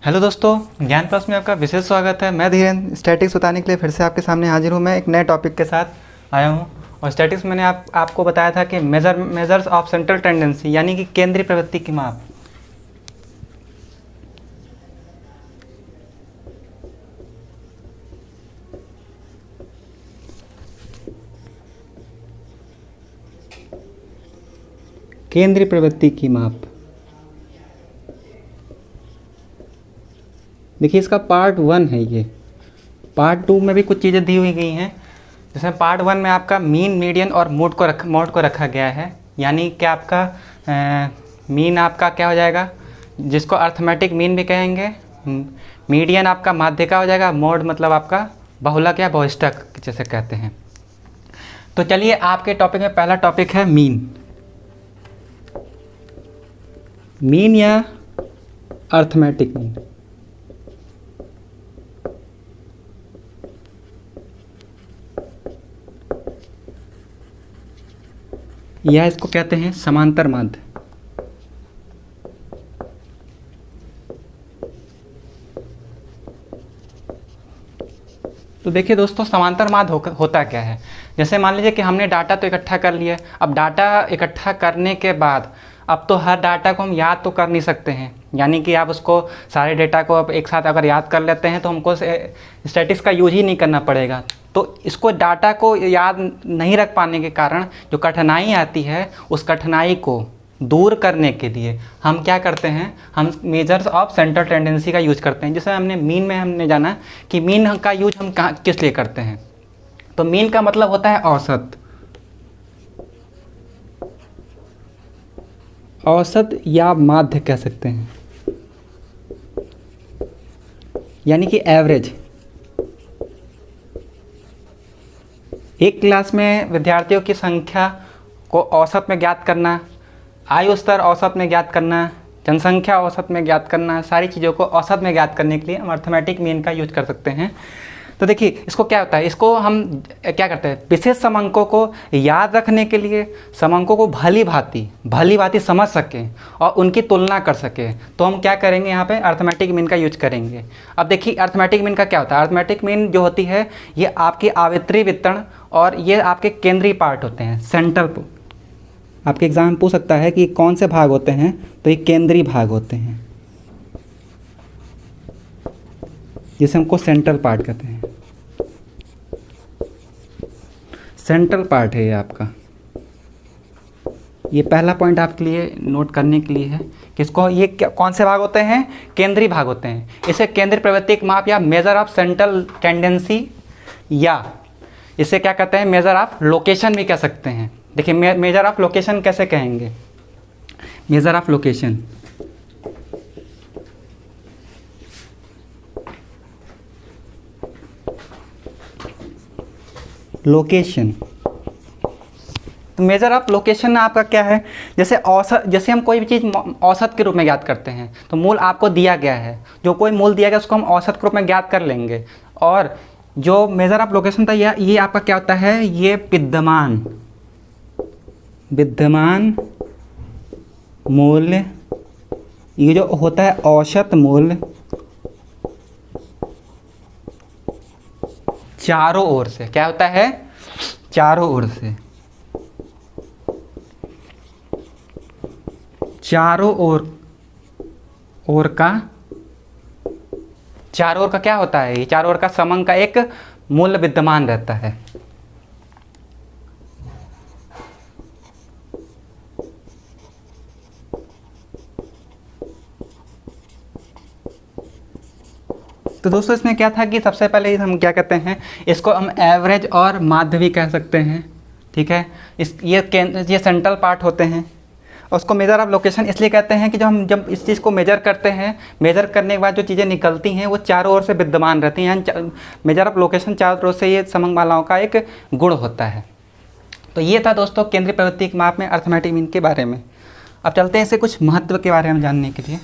Hello दोस्तों, ज्ञान plus में आपका विशेष स्वागत है। मैं धीरेन्द्र स्टैटिक्स बताने के लिए फिर से आपके सामने हाजिर हूँ। मैं एक नए टॉपिक के साथ आया हूँ और स्टैटिक्स मैंने आपको बताया था कि मेजर्स ऑफ सेंट्रल टेंडेंसी यानी कि केंद्रीय प्रवृत्ति की माप। केंद्रीय प्रवृत्ति की माप, देखिए इसका पार्ट 1 है। ये पार्ट 2 में भी कुछ चीज़ें दी हुई गई हैं। जिसमें पार्ट 1 में आपका मीन, मीडियन और मोड को रखा गया है। यानी कि आपका मीन आपका क्या हो जाएगा, जिसको अर्थमेटिक मीन भी कहेंगे। मीडियन आपका माध्य का हो जाएगा। मोड मतलब आपका बहुलक या बहुष्टक जैसे कहते हैं। तो चलिए, आपके टॉपिक में पहला टॉपिक है मीन। मीन या अर्थमेटिक मीन। या इसको कहते हैं समांतर माध्य। तो देखिए दोस्तों, समांतर माध्य होता क्या है। जैसे मान लीजिए कि हमने डाटा तो इकट्ठा कर लिया। अब डाटा इकट्ठा करने के बाद अब तो हर डाटा को हम याद तो कर नहीं सकते हैं। यानी कि आप उसको सारे डेटा को अब एक साथ अगर याद कर लेते हैं तो हमको स्टैटिक्स का यूज ही नहीं करना पड़ेगा। तो इसको डाटा को याद नहीं रख पाने के कारण जो कठिनाई आती है, उस कठिनाई को दूर करने के लिए हम क्या करते हैं, हम मेजर्स ऑफ सेंट्रल टेंडेंसी का यूज करते हैं। जैसे हमने जाना कि मीन का यूज हम किस लिए करते हैं। तो मीन का मतलब होता है औसत। औसत या माध्य कह सकते हैं, यानी कि एवरेज। एक क्लास में विद्यार्थियों की संख्या को औसत में ज्ञात करना, आयु स्तर औसत में ज्ञात करना, जनसंख्या औसत में ज्ञात करना, सारी चीज़ों को औसत में ज्ञात करने के लिए हम अर्थमेटिक मीन का यूज कर सकते हैं। तो देखिए इसको क्या होता है, इसको हम क्या करते हैं, विशेष समंकों को याद रखने के लिए, समंकों को भली भांति समझ सकें और उनकी तुलना कर सकें, तो हम क्या करेंगे, यहाँ पे अर्थमेटिक मीन का यूज करेंगे। अब देखिए अर्थमेटिक मीन का क्या होता है। अर्थमेटिक मीन जो होती है, ये आपकी आवर्ती वितरण और ये आपके केंद्रीय पार्ट होते हैं, सेंट्रल। आपके एग्जाम में पूछ सकता है कि कौन से भाग होते हैं, तो ये केंद्रीय भाग होते हैं, जिसे हमको सेंट्रल पार्ट कहते हैं। सेंट्रल पार्ट है ये आपका। ये पहला पॉइंट आपके लिए नोट करने के लिए है कि इसको ये कौन से भाग होते हैं, केंद्रीय भाग होते हैं। इसे केंद्रीय प्रवृत्ति माप या मेजर ऑफ सेंट्रल टेंडेंसी, या इसे क्या कहते हैं, मेजर ऑफ लोकेशन भी कह सकते हैं। देखिए मेजर ऑफ लोकेशन कैसे कहेंगे, मेजर ऑफ लोकेशन, लोकेशन। तो मेजर ऑफ लोकेशन आपका क्या है, जैसे औसत, जैसे हम कोई भी चीज़ औसत के रूप में ज्ञात करते हैं, तो मूल आपको दिया गया है, जो कोई मूल दिया गया उसको हम औसत के रूप में ज्ञात कर लेंगे। और जो मेजर ऑफ लोकेशन था, ये आपका क्या होता है, ये विद्यमान मूल्य, ये जो होता है औसत मूल्य, चारों ओर से क्या होता है, चारों ओर से, चारों ओर का क्या होता है, ये चारों ओर का समंक का एक मूल्य विद्यमान रहता है। तो दोस्तों इसमें क्या था कि सबसे पहले हम क्या कहते हैं, इसको हम एवरेज और माध्य भी कह सकते हैं। ठीक है, ये सेंट्रल पार्ट होते हैं। और उसको मेजर ऑफ लोकेशन इसलिए कहते हैं कि जब इस चीज़ को मेजर करते हैं, मेजर करने के बाद जो चीज़ें निकलती हैं वो चारों ओर से विद्यमान रहती हैं। मेजर ऑफ लोकेशन चारों ओर से ये समंकमालाओं का एक गुण होता है। तो ये था दोस्तों केंद्रीय प्रवृत्ति के माप में अर्थमेटिक मीन के बारे में। अब चलते हैं इसे कुछ महत्व के बारे में जानने के लिए।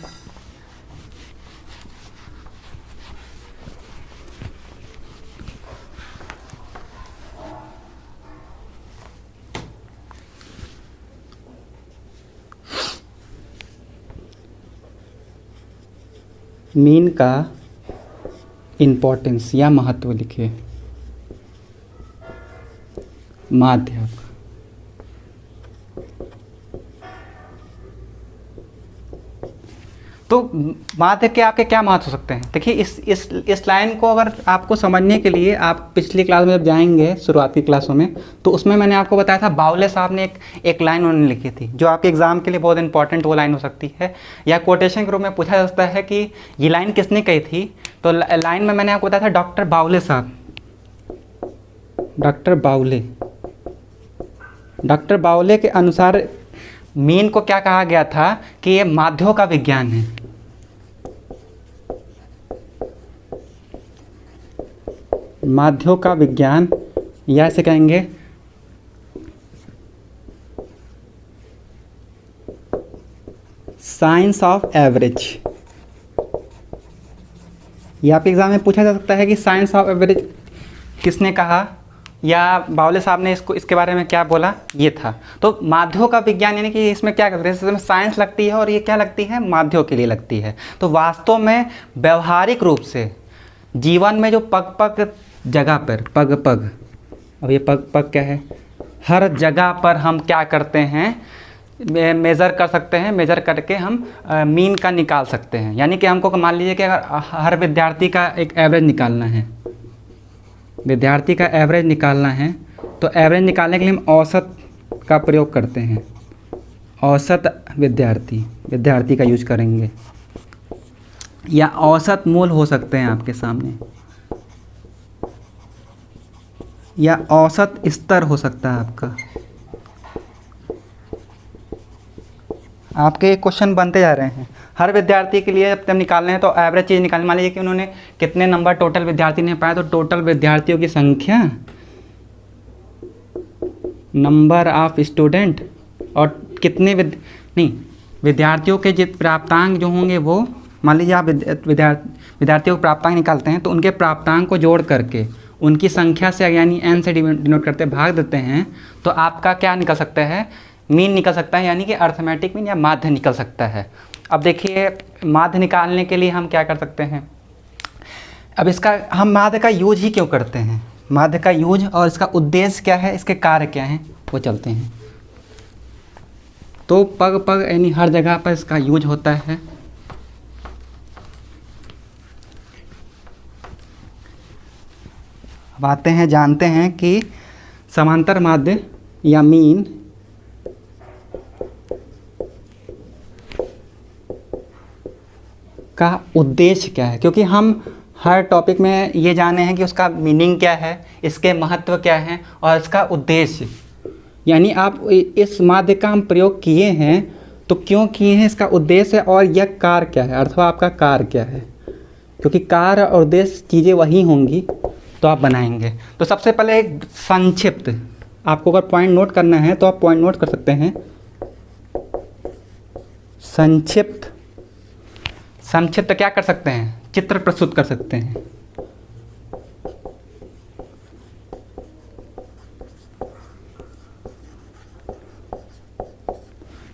मीन का इम्पोर्टेंस या महत्व लिखिए। माध्य, तो माध्य के आपके क्या महत्व हो सकते हैं? देखिए इस लाइन को अगर आपको समझने के लिए आप पिछली क्लास में जब जाएंगे शुरुआती क्लासों में, तो उसमें मैंने आपको बताया था बावले साहब ने एक लाइन उन्होंने लिखी थी जो आपके एग्जाम के लिए बहुत इंपॉर्टेंट वो लाइन हो सकती है, या कोटेशन के रूप में पूछा जा सकता है कि ये लाइन किसने कही थी। तो लाइन में मैंने आपको बताया था डॉक्टर बावले साहब, डॉक्टर बावले के अनुसार मीन को क्या कहा गया था कि ये माध्यों का विज्ञान है। माध्यों का विज्ञान, या ऐसे कहेंगे साइंस ऑफ एवरेज। ये आपके एग्जाम में पूछा जा सकता है कि साइंस ऑफ एवरेज किसने कहा, या बावले साहब ने इसके बारे में क्या बोला, ये था। तो माध्यों का विज्ञान यानी कि इसमें क्या करते हैं, इसमें साइंस लगती है और ये क्या लगती है, माध्यों के लिए लगती है। तो वास्तव में व्यवहारिक रूप से जीवन में जो पग पग जगह पर पग, अब ये पग क्या है, हर जगह पर हम क्या करते हैं, मेज़र कर सकते हैं, मेज़र करके हम मीन का निकाल सकते हैं। यानी कि हमको मान लीजिए कि अगर हर विद्यार्थी का एक एवरेज निकालना है, विद्यार्थी का एवरेज निकालना है, तो एवरेज निकालने के लिए हम औसत का प्रयोग करते हैं। औसत विद्यार्थी का यूज करेंगे, या औसत मूल हो सकते हैं आपके सामने, या औसत स्तर हो सकता है आपका। आपके क्वेश्चन बनते जा रहे हैं हर विद्यार्थी के लिए। जब निकालने हैं तो एवरेज चीज़ निकालने, मान लीजिए कि उन्होंने कितने नंबर टोटल विद्यार्थी ने पाया, तो टोटल विद्यार्थियों की संख्या, नंबर ऑफ स्टूडेंट, और कितने विद्यार्थियों के जित प्राप्तांक जो होंगे वो, मान लीजिए आप विद्यार्थियों के प्राप्तांक निकालते हैं तो उनके प्राप्तांक को जोड़ करके उनकी संख्या से यानी n से डिनोट करते भाग देते हैं, तो आपका क्या निकल सकता है, मीन निकल सकता है, यानी कि अर्थमेटिक मीन या माध्य निकल सकता है। अब देखिए माध्य निकालने के लिए हम क्या कर सकते हैं, अब इसका हम माध्य का यूज ही क्यों करते हैं, माध्य का यूज और इसका उद्देश्य क्या है, इसके कार्य क्या हैं, वो चलते हैं। तो पग यानी हर जगह पर इसका यूज होता है। अब आते हैं, जानते हैं कि समांतर माध्य या मीन का उद्देश्य क्या है, क्योंकि हम हर टॉपिक में ये जाने हैं कि उसका मीनिंग क्या है, इसके महत्व क्या है और इसका उद्देश्य। यानी आप इस माध्य का हम प्रयोग किए हैं तो क्यों किए हैं, इसका उद्देश्य और यह कार्य क्या है, अथवा आपका कार्य क्या है, क्योंकि कार्य और उद्देश्य चीज़ें वही होंगी तो आप बनाएंगे। तो सबसे पहले एक संक्षिप्त, आपको अगर पॉइंट नोट करना है तो आप पॉइंट नोट कर सकते हैं। संक्षिप्त क्या कर सकते हैं, चित्र प्रस्तुत कर सकते हैं।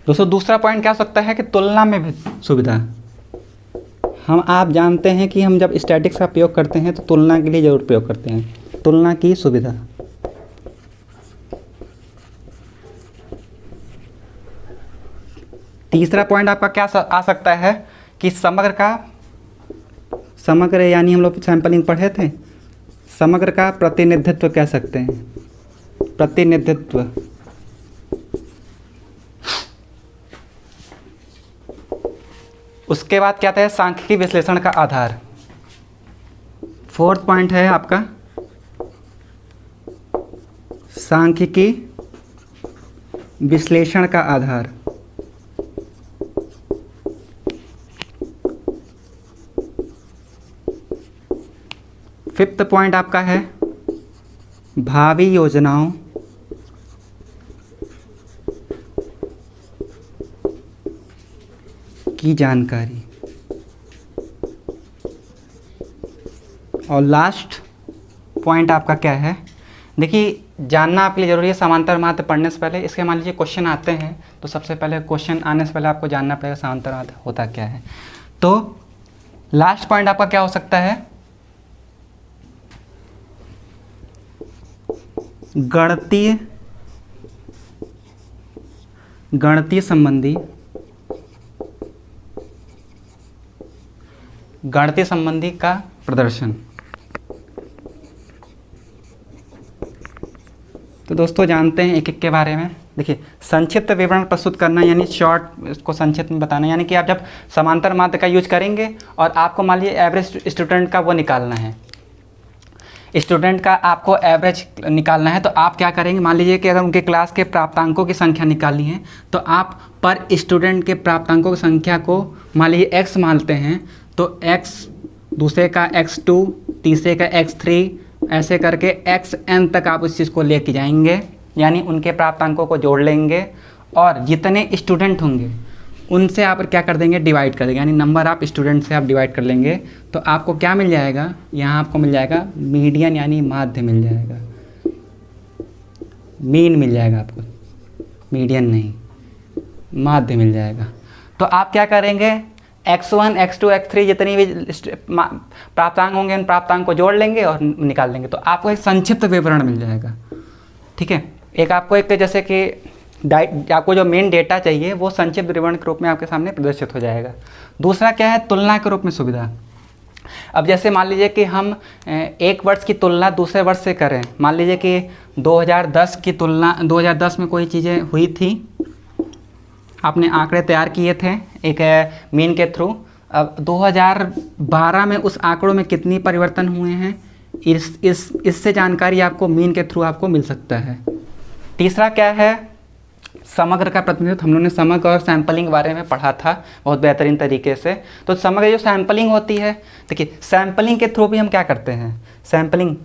दोस्तों दूसरा पॉइंट क्या हो सकता है कि तुलना में भी सुविधा। आप जानते हैं कि हम जब स्टैटिक्स का प्रयोग करते हैं तो तुलना के लिए जरूर प्रयोग करते हैं, तुलना की सुविधा। तीसरा पॉइंट आपका क्या आ सकता है कि समग्र यानी हम लोग सैंपलिंग पढ़े थे, समग्र का प्रतिनिधित्व कह सकते हैं, प्रतिनिधित्व। उसके बाद क्या था, सांख्यिकी विश्लेषण का आधार। फोर्थ पॉइंट है आपका सांख्यिकी विश्लेषण का आधार। फिफ्थ पॉइंट आपका है भावी योजनाओं की जानकारी। और लास्ट पॉइंट आपका क्या है, देखिए जानना आपके लिए ज़रूरी है समांतर माध्य पढ़ने से पहले। इसके मान लीजिए क्वेश्चन आते हैं तो सबसे पहले क्वेश्चन आने से पहले आपको जानना पड़ेगा समांतर माध्य होता क्या है। तो लास्ट पॉइंट आपका क्या हो सकता है? गणितीय संबंधी का प्रदर्शन। तो दोस्तों जानते हैं एक एक के बारे में। देखिए, संक्षिप्त विवरण प्रस्तुत करना यानी शॉर्ट, इसको संक्षिप्त में बताना, यानी कि आप जब समांतर माध्य का यूज करेंगे और आपको मान लीजिए एवरेज स्टूडेंट का वो निकालना है, स्टूडेंट का आपको एवरेज निकालना है, तो आप क्या करेंगे, मान लीजिए कि अगर उनके क्लास के प्राप्तांकों की संख्या निकालनी है तो आप पर स्टूडेंट के प्राप्तांकों की संख्या को मान लीजिए x मानते हैं, तो x, दूसरे का x2, तीसरे का x3, ऐसे करके xn तक आप उस चीज़ को लेके जाएंगे, यानी उनके प्राप्तांकों को जोड़ लेंगे और जितने स्टूडेंट होंगे उनसे आप क्या कर देंगे, डिवाइड कर देंगे, यानी नंबर आप स्टूडेंट से आप डिवाइड कर लेंगे। तो आपको क्या मिल जाएगा, यहाँ आपको मिल जाएगा मीडियन यानी माध्य मिल जाएगा, मीन मिल जाएगा आपको, मीडियन नहीं, माध्य मिल जाएगा। तो आप क्या करेंगे, x1, x2, x3 जितनी भी प्राप्तांक होंगे उन प्राप्तांक को जोड़ लेंगे और निकाल लेंगे, तो आपको एक संक्षिप्त विवरण मिल जाएगा। ठीक है, एक आपको एक जैसे कि आपको जो मेन डेटा चाहिए वो संक्षिप्त विवरण के रूप में आपके सामने प्रदर्शित हो जाएगा। दूसरा क्या है, तुलना के रूप में सुविधा। अब जैसे मान लीजिए कि हम एक वर्ष की तुलना दूसरे वर्ष से करें, मान लीजिए कि 2010 की तुलना, 2010 में कोई चीज़ें हुई थी, आपने आंकड़े तैयार किए थे एक मीन के थ्रू, अब 2012 में उस आंकड़ों में कितनी परिवर्तन हुए हैं, इससे जानकारी आपको मीन के थ्रू आपको मिल सकता है। तीसरा क्या है, समग्र का प्रतिनिधित्व। हम लोगों ने समग्र और सैंपलिंग के बारे में पढ़ा था बहुत बेहतरीन तरीके से। तो समग्र जो सैंपलिंग होती है, देखिए सैंपलिंग के थ्रू भी हम क्या करते हैं, सैंपलिंग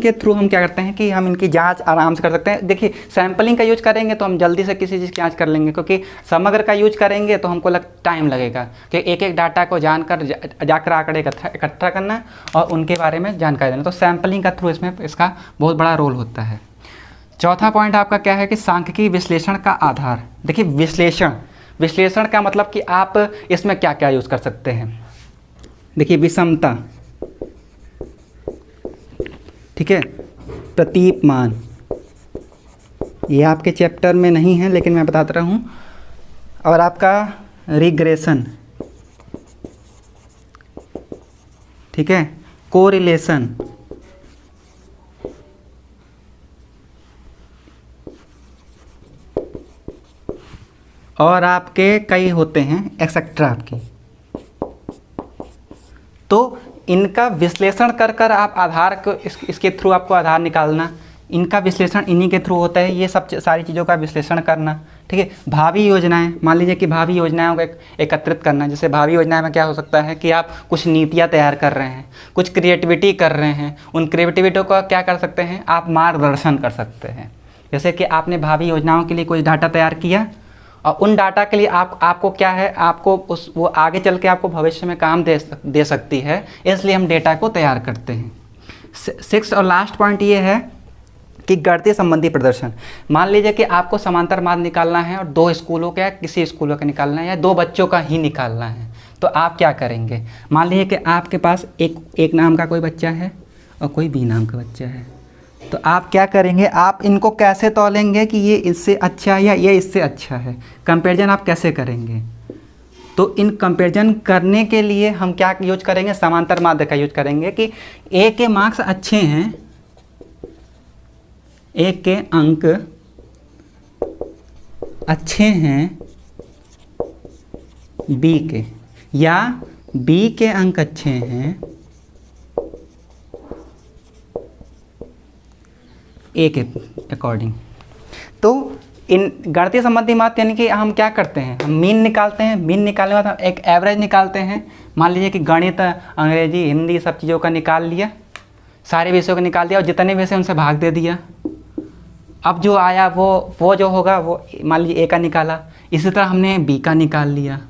के थ्रू हम क्या करते हैं कि हम इनकी जांच आराम से कर सकते हैं। देखिए सैंपलिंग का यूज करेंगे तो हम जल्दी से किसी चीज़ की जांच कर लेंगे, क्योंकि समग्र का यूज करेंगे तो हमको टाइम लगेगा कि एक एक डाटा को जानकर जाकर आंकड़े इकट्ठा करना और उनके बारे में जानकारी देना। तो सैंपलिंग का थ्रू इसमें इसका बहुत बड़ा रोल होता है। चौथा पॉइंट आपका क्या है कि सांख्यिकी विश्लेषण का आधार। देखिए विश्लेषण का मतलब कि आप इसमें क्या क्या यूज़ कर सकते हैं। देखिए विषमता, ठीक है, प्रतीपमान, ये आपके चैप्टर में नहीं है लेकिन मैं बताता रहा हूँ, और आपका रिग्रेशन, ठीक है, कोरिलेशन, और आपके कई होते हैं एक्सेट्रा आपकी। तो इनका विश्लेषण कर कर आप आधार को इसके थ्रू आपको आधार निकालना, इनका विश्लेषण इन्हीं के थ्रू होता है, ये सब सारी चीज़ों का विश्लेषण करना। ठीक है, भावी योजनाएं, मान लीजिए कि भावी योजनाओं को एकत्रित करना। जैसे भावी योजनाएं में क्या हो सकता है कि आप कुछ नीतियां तैयार कर रहे हैं, कुछ क्रिएटिविटी कर रहे हैं, उन क्रिएटिविटी को क्या कर सकते हैं आप, मार्गदर्शन कर सकते हैं। जैसे कि आपने भावी योजनाओं के लिए कोई डाटा तैयार किया और उन डाटा के लिए आपको क्या है, आपको वो आगे चल के आपको भविष्य में काम दे सकती है, इसलिए हम डेटा को तैयार करते हैं। 6 और लास्ट पॉइंट ये है कि गणितीय संबंधी प्रदर्शन। मान लीजिए कि आपको समांतर माध्य निकालना है और 2 स्कूलों का या किसी स्कूलों का निकालना है या 2 बच्चों का ही निकालना है, तो आप क्या करेंगे। मान लीजिए कि आपके पास एक नाम का कोई बच्चा है और कोई बी नाम का बच्चा है, तो आप क्या करेंगे, आप इनको कैसे तौलेंगे कि ये इससे अच्छा है या ये इससे अच्छा है, कंपैरिजन आप कैसे करेंगे। तो इन कंपैरिजन करने के लिए हम क्या यूज करेंगे, समांतर माध्य का यूज करेंगे कि ए के मार्क्स अच्छे हैं, ए के अंक अच्छे हैं बी के, या बी के अंक अच्छे हैं ए के अकॉर्डिंग। तो इन गणितीय संबंधी माध्य यानी कि हम क्या करते हैं, हम मीन निकालते हैं, मीन निकालने के बाद हम एक एवरेज निकालते हैं। मान लीजिए कि गणित, अंग्रेजी, हिंदी सब चीज़ों का निकाल लिया, सारे विषयों का निकाल दिया और जितने विषय उनसे भाग दे दिया। अब जो आया वो जो होगा वो मान लीजिए ए का निकाला, इसी तरह हमने बी का निकाल लिया।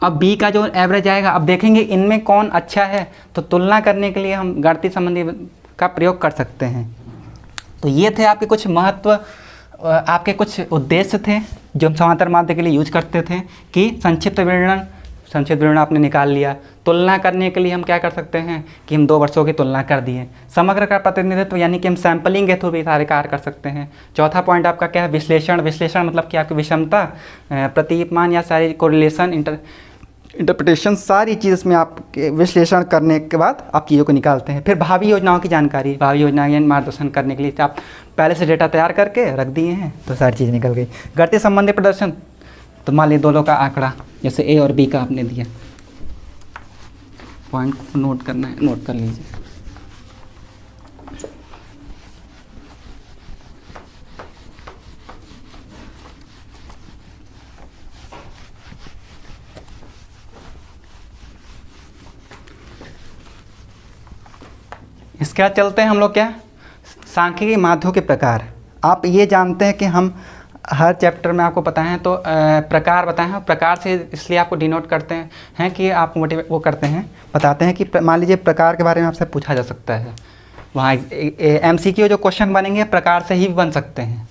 अब बी का जो एवरेज आएगा, अब देखेंगे इनमें कौन अच्छा है, तो तुलना करने के लिए हम गणितीय संबंधी का प्रयोग कर सकते हैं। तो ये थे आपके कुछ महत्व आपके कुछ उद्देश्य थे जो हम समांतर माध्य के लिए यूज करते थे कि संक्षिप्त विवरण आपने निकाल लिया। तुलना करने के लिए हम क्या कर सकते हैं कि हम 2 वर्षों की तुलना कर दिए। समग्र का प्रतिनिधित्व यानी कि हम सैम्पलिंग के थ्रू भी सारे कार्य कर सकते हैं। चौथा पॉइंट आपका क्या है, विश्लेषण मतलब कि आपकी विषमता, प्रतीयमान या सारी कोरिलेशन, इंटरप्रिटेशन, सारी चीज़ इसमें आप विश्लेषण करने के बाद आप चीज़ों को निकालते हैं। फिर भावी योजनाओं की जानकारी, भावी योजनाएं मार्गदर्शन करने के लिए आप पहले से डेटा तैयार करके रख दिए हैं तो सारी चीज़ निकल गई। गणितीय संबंधी प्रदर्शन, तो मान लीजिए दोनों का आंकड़ा जैसे ए और बी का आपने दिया, पॉइंट को नोट करना है, नोट कर लीजिए। इसके बाद चलते हैं हम लोग क्या, सांख्यिकी माध्यों के प्रकार। आप ये जानते हैं कि हम हर चैप्टर में आपको पता है तो प्रकार बताए हैं। प्रकार से इसलिए आपको डिनोट करते हैं कि आप वो करते हैं, बताते हैं कि मान लीजिए प्रकार के बारे में आपसे पूछा जा सकता है। वहाँ MCQ जो क्वेश्चन बनेंगे प्रकार से ही बन सकते हैं,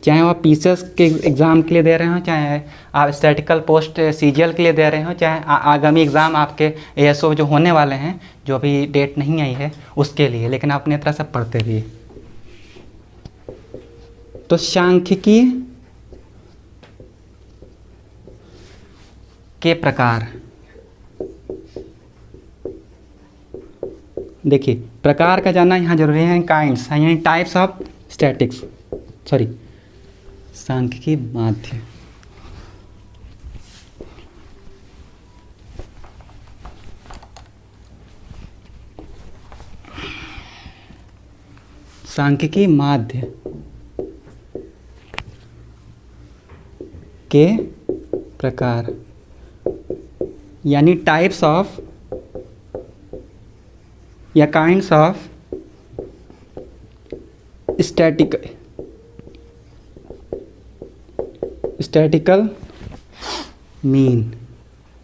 चाहे वो आप पीसीएस के एग्ज़ाम के लिए दे रहे हो, चाहे आप स्टैटिकल पोस्ट CGL के लिए दे रहे हो, चाहे आगामी एग्ज़ाम आपके ASO जो होने वाले हैं, जो अभी डेट नहीं आई है उसके लिए, लेकिन आप अपनी तरह से पढ़ते रहिए। तो सांख्यिकी के प्रकार, देखिए प्रकार का जानना यहाँ जरूरी है। काइंड्स यानी टाइप्स ऑफ स्टैटिक्स, सांख्यिकी माध्य। सांख्यिकी माध्य के प्रकार यानी टाइप्स ऑफ या काइंड्स ऑफ स्टैटिकल मीन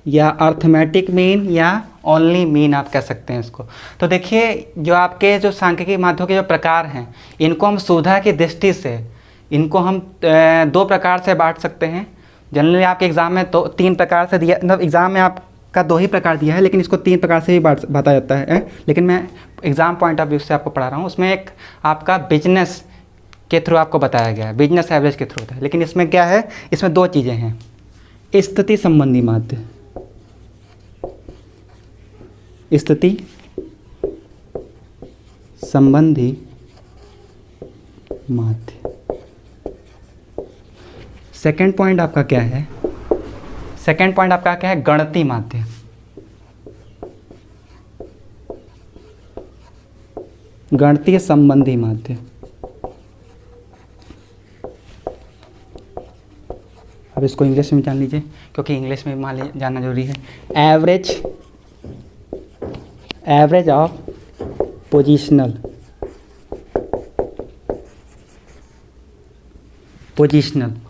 या अर्थमेटिक मीन या ओनली मीन आप कह सकते हैं इसको। तो देखिए जो आपके जो सांख्यिकी माध्यों के जो प्रकार हैं, इनको हम सुविधा की दृष्टि से इनको हम 2 प्रकार से बांट सकते हैं। जनरली आपके एग्ज़ाम में तो 3 प्रकार से दिया, मतलब एग्ज़ाम में आपका 2 ही प्रकार दिया है, लेकिन इसको 3 प्रकार से भी बांटा जाता है। लेकिन मैं एग्ज़ाम पॉइंट ऑफ व्यू से आपको पढ़ा रहा हूँ। उसमें एक आपका बिजनेस के थ्रू आपको बताया गया है, बिजनेस एवरेज के थ्रू था। लेकिन इसमें क्या है, इसमें 2 चीज़ें हैं, स्थिति संबंधी माध्य, स्थिति संबंधी माध्य। सेकेंड पॉइंट आपका क्या है, सेकेंड पॉइंट आपका क्या है, गणितीय माध्य। गणितीय संबंधी माध्य। अब इसको इंग्लिश में जान लीजिए, क्योंकि इंग्लिश में मान लीजिए जानना जरूरी है। एवरेज ऑफ पोजिशनल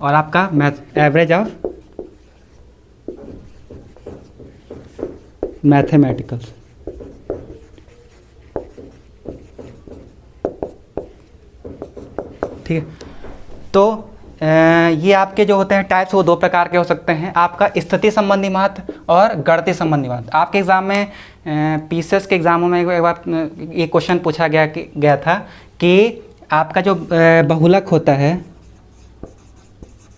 और आपका एवरेज ऑफ मैथमेटिकल। ठीक है, तो ये आपके जो होते हैं टाइप्स वो 2 प्रकार के हो सकते हैं, आपका स्थिति संबंधी माध्य और गणितीय संबंधी माध्य। आपके एग्ज़ाम में पीसीएस के एग्ज़ामों में एक बार ये क्वेश्चन पूछा गया था कि आपका जो बहुलक होता है,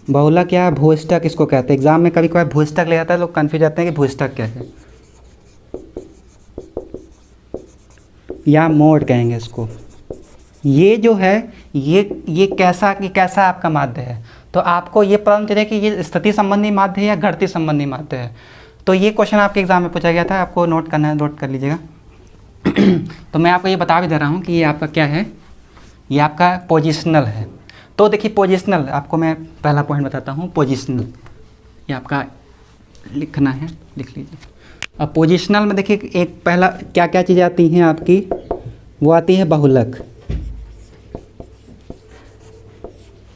बहुलक या भूष्टक इसको कहते हैं। एग्ज़ाम में कभी कभार भूष्टक ले जाता है, लोग कन्फ्यूज जाते हैं कि भूष्टक क्या है, या मोड कहेंगे इसको। ये जो है ये कैसा आपका माध्य है, तो आपको ये पता चले कि ये स्थिति संबंधी माध्य है या गणितीय संबंधी माध्य है। तो ये क्वेश्चन आपके एग्ज़ाम में पूछा गया था, आपको नोट करना है, नोट कर लीजिएगा। तो मैं आपको ये बता भी दे रहा हूँ कि ये आपका क्या है, ये आपका पोजिशनल है। तो देखिए पोजिशनल, आपको मैं पहला पॉइंट बताता हूँ, पोजिशनल ये आपका लिखना है, लिख लीजिए। अब पोजिशनल में देखिए एक पहला क्या क्या चीज़ें आती हैं आपकी, वो आती है बहुलक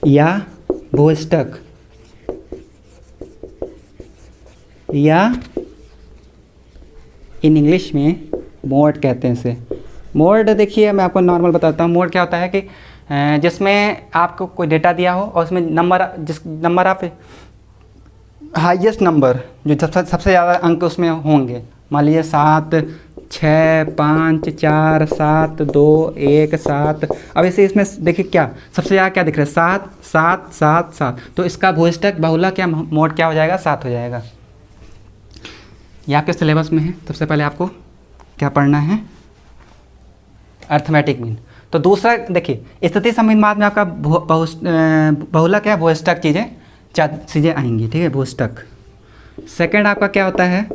या भूष्टक या इन इंग्लिश में मोड कहते हैं इसे। मोड देखिए मैं आपको नॉर्मल बताता हूँ। मोड क्या होता है कि जिसमें आपको कोई डेटा दिया हो और उसमें नंबर ऑफ हाईएस्ट नंबर जो सबसे ज़्यादा अंक उसमें होंगे, मान लीजिए 7 6 5 4 7 2 1 7। अब ऐसे इसमें देखिए क्या सबसे ज़्यादा क्या दिख रहा है, 7 7 7 7, तो इसका भूइष्ठक बहुला क्या मोड क्या हो जाएगा, 7 हो जाएगा। ये आपके सिलेबस में है। सबसे पहले आपको क्या पढ़ना है, अर्थमेटिक मीन। तो दूसरा देखिए स्थिति संबंधी माध्य में आपका बहुला क्या भूइष्ठक चीज़ें आएंगी, ठीक है, भूइष्ठक। सेकंड आपका क्या होता है,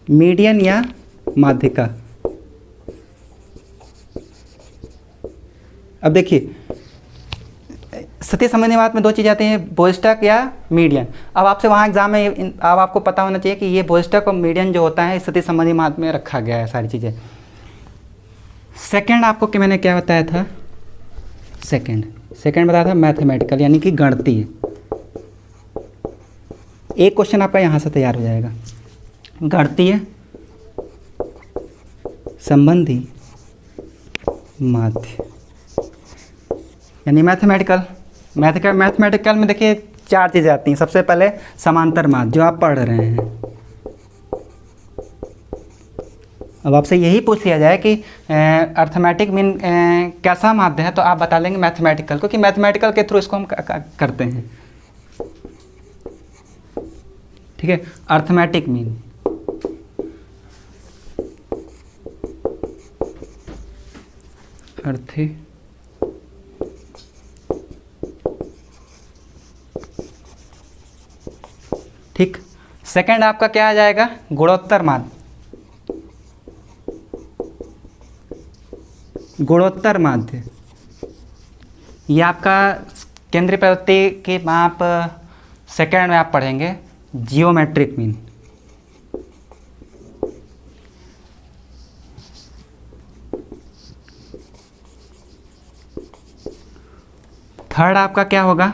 मीडियन या माध्यिका। अब देखिए स्थिति संबंधी बात में दो चीज़ आती हैं, भूइष्ठक या मीडियन। अब आपसे वहाँ एग्जाम में अब आपको पता होना चाहिए कि ये भूइष्ठक और मीडियन जो होता है स्थिति संबंधी माध्य में रखा गया है सारी चीज़ें। सेकंड आपको कि मैंने क्या बताया था, सेकंड बताया था मैथमेटिकल यानी कि गणितीय। एक क्वेश्चन आपका यहाँ से तैयार हो जाएगा, गणितीय संबंधी माध्य यानी मैथमेटिकल में देखिए 4 चीज़ें आती हैं। सबसे पहले समांतर माध्य जो आप पढ़ रहे हैं। अब आपसे यही पूछ लिया जाए कि अर्थमेटिक मीन कैसा माध्य है, तो आप बता लेंगे मैथमेटिकल, क्योंकि मैथमेटिकल के थ्रू इसको हम करते हैं, ठीक है। अर्थमेटिक मीन ठीक। सेकंड आपका क्या आ जाएगा, गुणोत्तर माध्य। ये आपका केंद्रीय प्रवृत्ति के माप सेकंड में आप पढ़ेंगे, जियोमेट्रिक मीन। थर्ड आपका क्या होगा,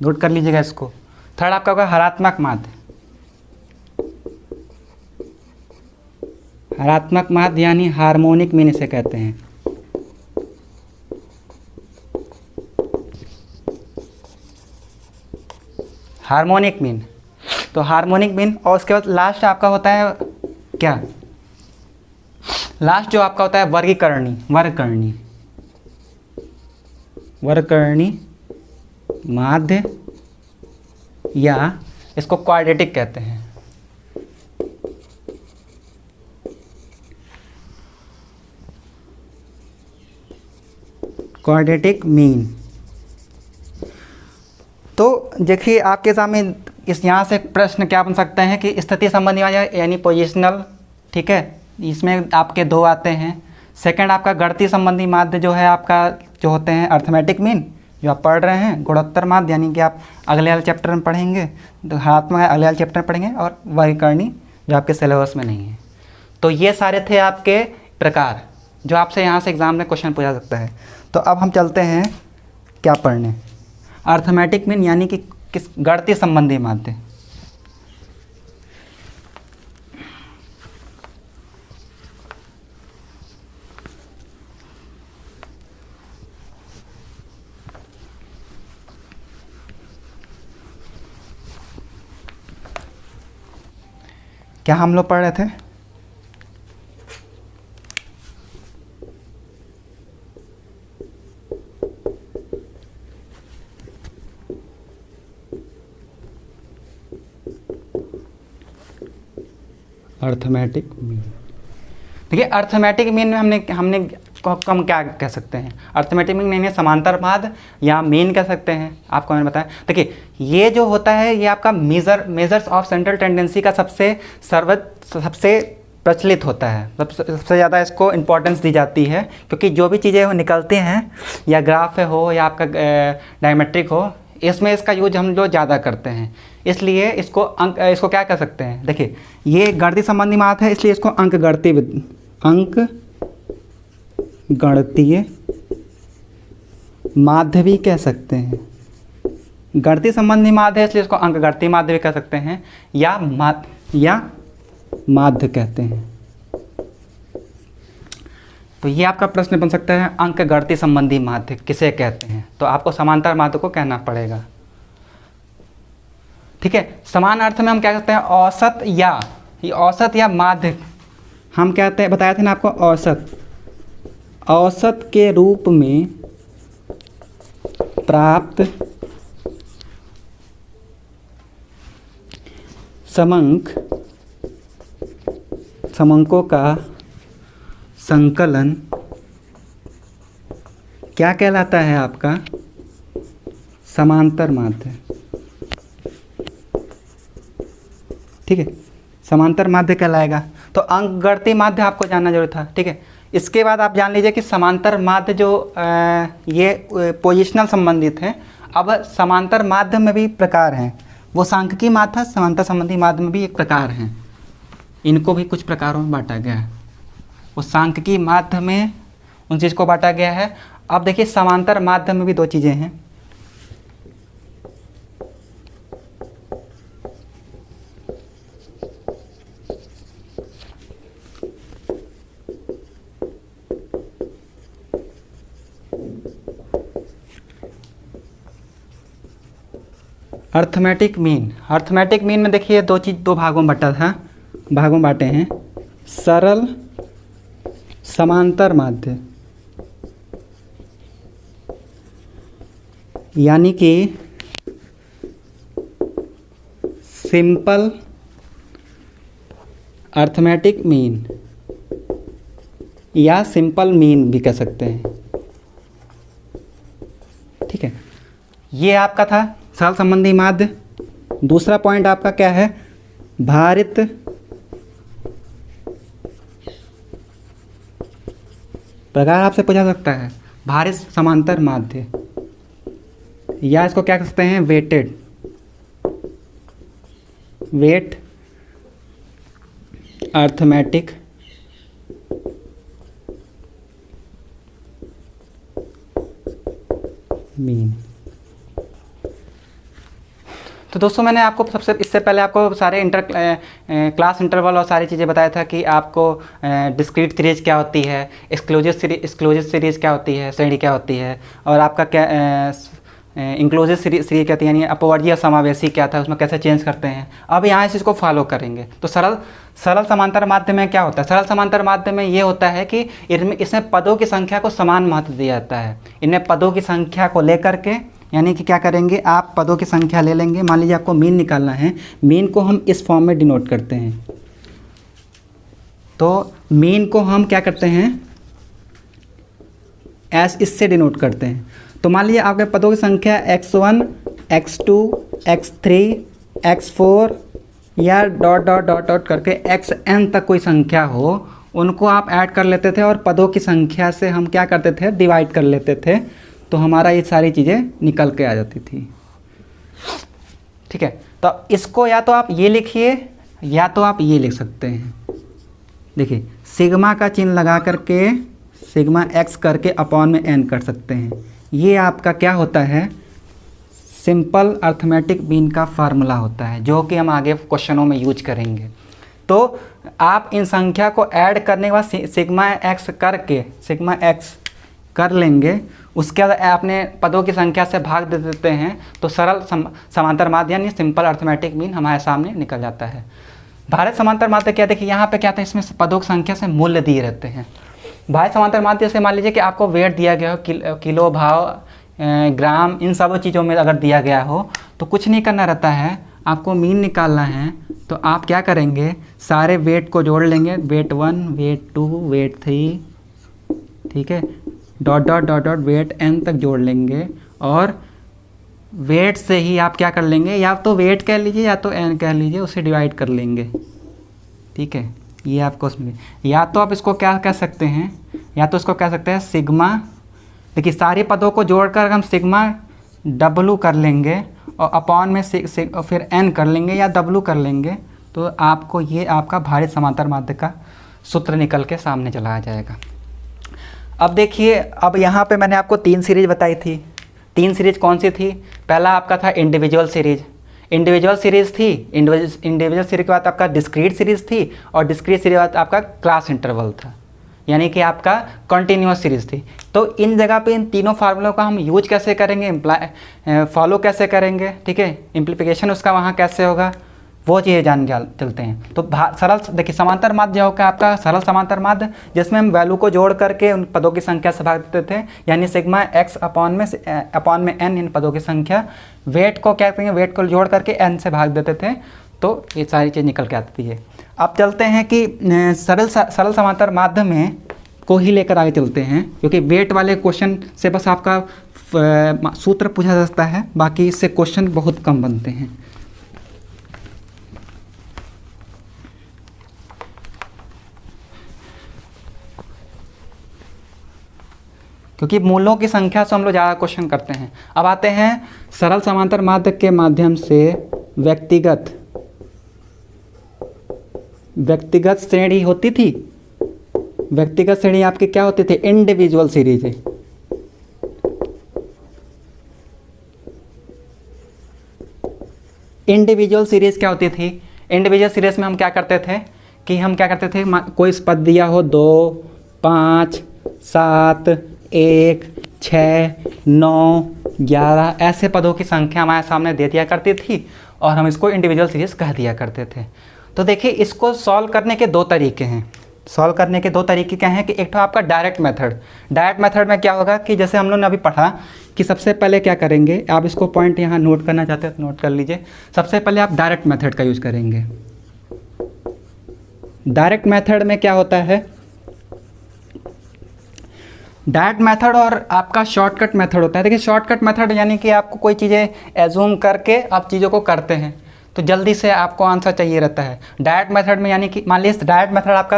नोट कर लीजिएगा इसको, थर्ड आपका होगा हरात्मक माध्य। हरात्मक माध्य यानी हार्मोनिक मीन इसे कहते हैं। हार्मोनिक मीन, तो हार्मोनिक मीन। और उसके बाद लास्ट आपका होता है क्या, लास्ट जो आपका होता है वर्गकरणी माध्य, या इसको क्वाड्रेटिक कहते हैं। Quadratic mean. तो देखिए आपके सामने इस यहाँ से प्रश्न क्या बन सकते हैं कि स्थिति संबंधी यानी पोजिशनल, ठीक है, इसमें आपके 2 आते हैं। सेकंड आपका गणितीय संबंधी माध्य जो है आपका जो होते हैं अर्थमेटिक मीन जो आप पढ़ रहे हैं, गुणोत्तर माध्य यानी कि आप अगले वाले चैप्टर में पढ़ेंगे, तो हात्मक अगले वाले चैप्टर में पढ़ेंगे, और वर्गीकरणी जो आपके सिलेबस में नहीं है। तो ये सारे थे आपके प्रकार जो आपसे यहाँ से एग्जाम में क्वेश्चन पूछा सकता है। तो अब हम चलते हैं क्या पढ़ने, अर्थमेटिक मीन यानी कि किस गणितीय संबंधी माध्य। क्या हम लोग पढ़ रहे थे, अर्थमेटिक मीन। देखिए अर्थमेटिक मीन में हमने कम क्या कह सकते हैं, अर्थमेटिक मीन यानी समांतर माध्य या मीन कह सकते हैं, आपको मैंने बताया। देखिए ये जो होता है ये आपका मेजर्स ऑफ सेंट्रल टेंडेंसी का सबसे प्रचलित होता है, सबसे ज़्यादा इसको इम्पोर्टेंस दी जाती है, क्योंकि जो भी चीज़ें वो निकलती हैं या ग्राफ हो या आपका डायमेट्रिक हो, इसमें इसका यूज हम लोग ज़्यादा करते हैं, इसलिए इसको क्या कह सकते हैं। देखिए ये गणितीय संबंधी माध्य है, इसलिए इसको अंक गणितीय माध्य भी कह सकते हैं। गणितीय संबंधी माध्य है इसलिए इसको अंक गणितीय माध्य भी कह सकते हैं, या माध्य कहते हैं। तो ये आपका प्रश्न बन सकता है, अंक गणित संबंधी माध्य किसे कहते हैं? तो आपको समांतर माध्य को कहना पड़ेगा। ठीक है, समान अर्थ में हम क्या कहते हैं, औसत या, ये औसत या माध्य हम कहते हैं, बताया था ना आपको, औसत, औसत के रूप में प्राप्त समंक, समंकों का संकलन क्या कहलाता है? आपका समांतर माध्य। ठीक है, समांतर माध्य कहलाएगा। तो अंक गणितीय माध्य आपको जानना जरूरी था। ठीक है, इसके बाद आप जान लीजिए कि समांतर माध्य जो ये पोजिशनल संबंधित हैं। अब समांतर माध्य में भी प्रकार हैं, वो सांख्यिकी माध्य समांतर संबंधी माध्य में भी एक प्रकार हैं, इनको भी कुछ प्रकारों में बांटा गया है। वो सांख्यिकी माध्य में उन चीज़ को बांटा गया है। अब देखिए समांतर माध्य में भी दो चीज़ें हैं। अर्थमेटिक मीन, अर्थमेटिक मीन में देखिए दो भागों में बटा था, भागों में बांटे हैं। सरल समांतर माध्य, यानी कि सिंपल अर्थमेटिक मीन या सिंपल मीन भी कह सकते हैं। ठीक है, ये आपका था सरल संबंधी माध्य। दूसरा पॉइंट आपका क्या है, भारित प्रकार आपसे पूछा सकता है, भारित समांतर माध्य, या इसको क्या कह सकते हैं, वेटेड, वेट अर्थमेटिक मीन। तो दोस्तों मैंने आपको सबसे इससे पहले आपको सारे क्लास इंटरवल और सारी चीज़ें बताया था कि आपको डिस्क्रीट सीरीज क्या होती है, एक्सक्लूसिव सीरीज क्या होती है, श्रेणी क्या होती है, और आपका क्या इंक्लूसिव सीरीज क्या होती है, यानी अपवर्गीय समावेशी क्या था, उसमें कैसे चेंज करते हैं। अब यहाँ इस चीज़ को फॉलो करेंगे। तो सरल समांतर माध्य में क्या होता है, सरल समांतर माध्य में ये होता है कि इसमें पदों की संख्या को समान महत्व दिया जाता है। इनमें पदों की संख्या को लेकर के, यानी कि क्या करेंगे, आप पदों की संख्या ले लेंगे। मान लीजिए आपको मीन निकालना है, मीन को हम इस फॉर्म में डिनोट करते हैं। तो मीन को हम क्या करते हैं, इससे डिनोट करते हैं। तो मान लीजिए आपके पदों की संख्या x1, x2, x3, x4 या डॉट डॉट डॉट डॉट करके xn तक कोई संख्या हो, उनको आप ऐड कर लेते थे और पदों की संख्या से हम क्या करते थे, डिवाइड कर लेते थे। तो हमारा ये सारी चीज़ें निकल के आ जाती थी। ठीक है, तो इसको या तो आप ये लिखिए या तो आप ये लिख सकते हैं। देखिए सिग्मा का चिन्ह लगा करके सिग्मा x करके अपॉन में n कर सकते हैं। ये आपका क्या होता है, सिंपल अर्थमेटिक मीन का फार्मूला होता है, जो कि हम आगे क्वेश्चनों में यूज करेंगे। तो आप इन संख्या को ऐड करने के बाद सिग्मा x कर लेंगे, उसके बाद आपने पदों की संख्या से भाग दे देते हैं, तो सरल समांतर माध्य यानी सिंपल अर्थमेटिक मीन हमारे सामने निकल जाता है। भारित समांतर माध्य क्या, देखिए यहाँ पे क्या था, इसमें पदों की संख्या से मूल्य दिए रहते हैं। भारित समांतर माध्य से मान लीजिए कि आपको वेट दिया गया हो, किलो, भाव, ग्राम, इन सब चीज़ों में अगर दिया गया हो, तो कुछ नहीं करना रहता है, आपको मीन निकालना है। तो आप क्या करेंगे, सारे वेट को जोड़ लेंगे, वेट 1, वेट 2, वेट 3, ठीक है, dot dot dot dot weight n तक जोड़ लेंगे, और वेट से ही आप क्या कर लेंगे, या तो वेट कह लीजिए या तो n कह लीजिए, उसे डिवाइड कर लेंगे। ठीक है, ये आपको उसमें, या तो आप इसको क्या कह सकते हैं, या तो इसको कह सकते हैं सिग्मा। देखिए सारे पदों को जोड़कर हम सिग्मा W कर लेंगे और अपॉन में फिर n कर लेंगे या W कर लेंगे, तो आपको ये आपका भारित समांतर माध्य का सूत्र निकल के सामने चला आ जाएगा। अब देखिए, अब यहाँ पे मैंने आपको 3 सीरीज बताई थी। 3 सीरीज कौन सी थी, पहला आपका था इंडिविजुअल सीरीज, इंडिविजुअल सीरीज थी। इंडिविजुअल सीरीज के बाद आपका डिस्क्रीट सीरीज थी, और डिस्क्रीट सीरीज के बाद आपका क्लास इंटरवल था। यानी कि आपका कंटिन्यूस सीरीज थी। तो इन जगह पे इन तीनों फार्मूलों का हम यूज कैसे करेंगे, फॉलो कैसे करेंगे, ठीक है, इम्प्लीकेशन उसका वहाँ कैसे होगा, वो चीज़ें जान चलते हैं। तो सरल देखिए समांतर माध्य जो होगा आपका सरल समांतर माध्य, जिसमें हम वैल्यू को जोड़ करके उन पदों की संख्या से भाग देते थे, यानी सिग्मा x अपॉन में n इन पदों की संख्या। वेट को क्या करेंगे, वेट को जोड़ करके n से भाग देते थे, तो ये सारी चीज़ निकल के आती है। अब चलते हैं कि सरल समांतर माध्य में को ही लेकर आगे चलते हैं, क्योंकि वेट वाले क्वेश्चन से बस आपका सूत्र पूछा जा सकता है, बाकी इससे क्वेश्चन बहुत कम बनते हैं। क्योंकि मूलों की संख्या से हम लोग ज़्यादा क्वेश्चन करते हैं। अब आते हैं सरल समांतर माध्य के माध्यम से व्यक्तिगत श्रेणी होती थी। व्यक्तिगत श्रेणी आपकी क्या होती थी, इंडिविजुअल सीरीज है। इंडिविजुअल सीरीज क्या होती थी, इंडिविजुअल सीरीज में हम क्या करते थे कि हम क्या करते थे, कोई पद दिया हो 2, 5, 7, 1, 6, 9, 11 ऐसे पदों की संख्या हमारे सामने दे दिया करती थी और हम इसको इंडिविजुअल सीरीज कह दिया करते थे। तो देखिए इसको सॉल्व करने के दो तरीके हैं। सॉल्व करने के दो तरीके क्या हैं कि एक तो आपका डायरेक्ट मेथड। डायरेक्ट मेथड में क्या होगा कि जैसे हम लोग ने अभी पढ़ा कि सबसे पहले क्या करेंगे, आप इसको पॉइंट यहाँ नोट करना चाहते हैं तो नोट कर लीजिए। सबसे पहले आप डायरेक्ट मेथड का यूज़ करेंगे। डायरेक्ट मेथड में क्या होता है, डायरेक्ट मेथड और आपका शॉर्टकट मेथड होता है। देखिए शॉर्टकट मेथड यानी कि आपको कोई चीज़ें एज्यूम करके आप चीज़ों को करते हैं तो जल्दी से आपको आंसर चाहिए रहता है। डायरेक्ट मेथड में यानी कि मान लीजिए डायरेक्ट मेथड आपका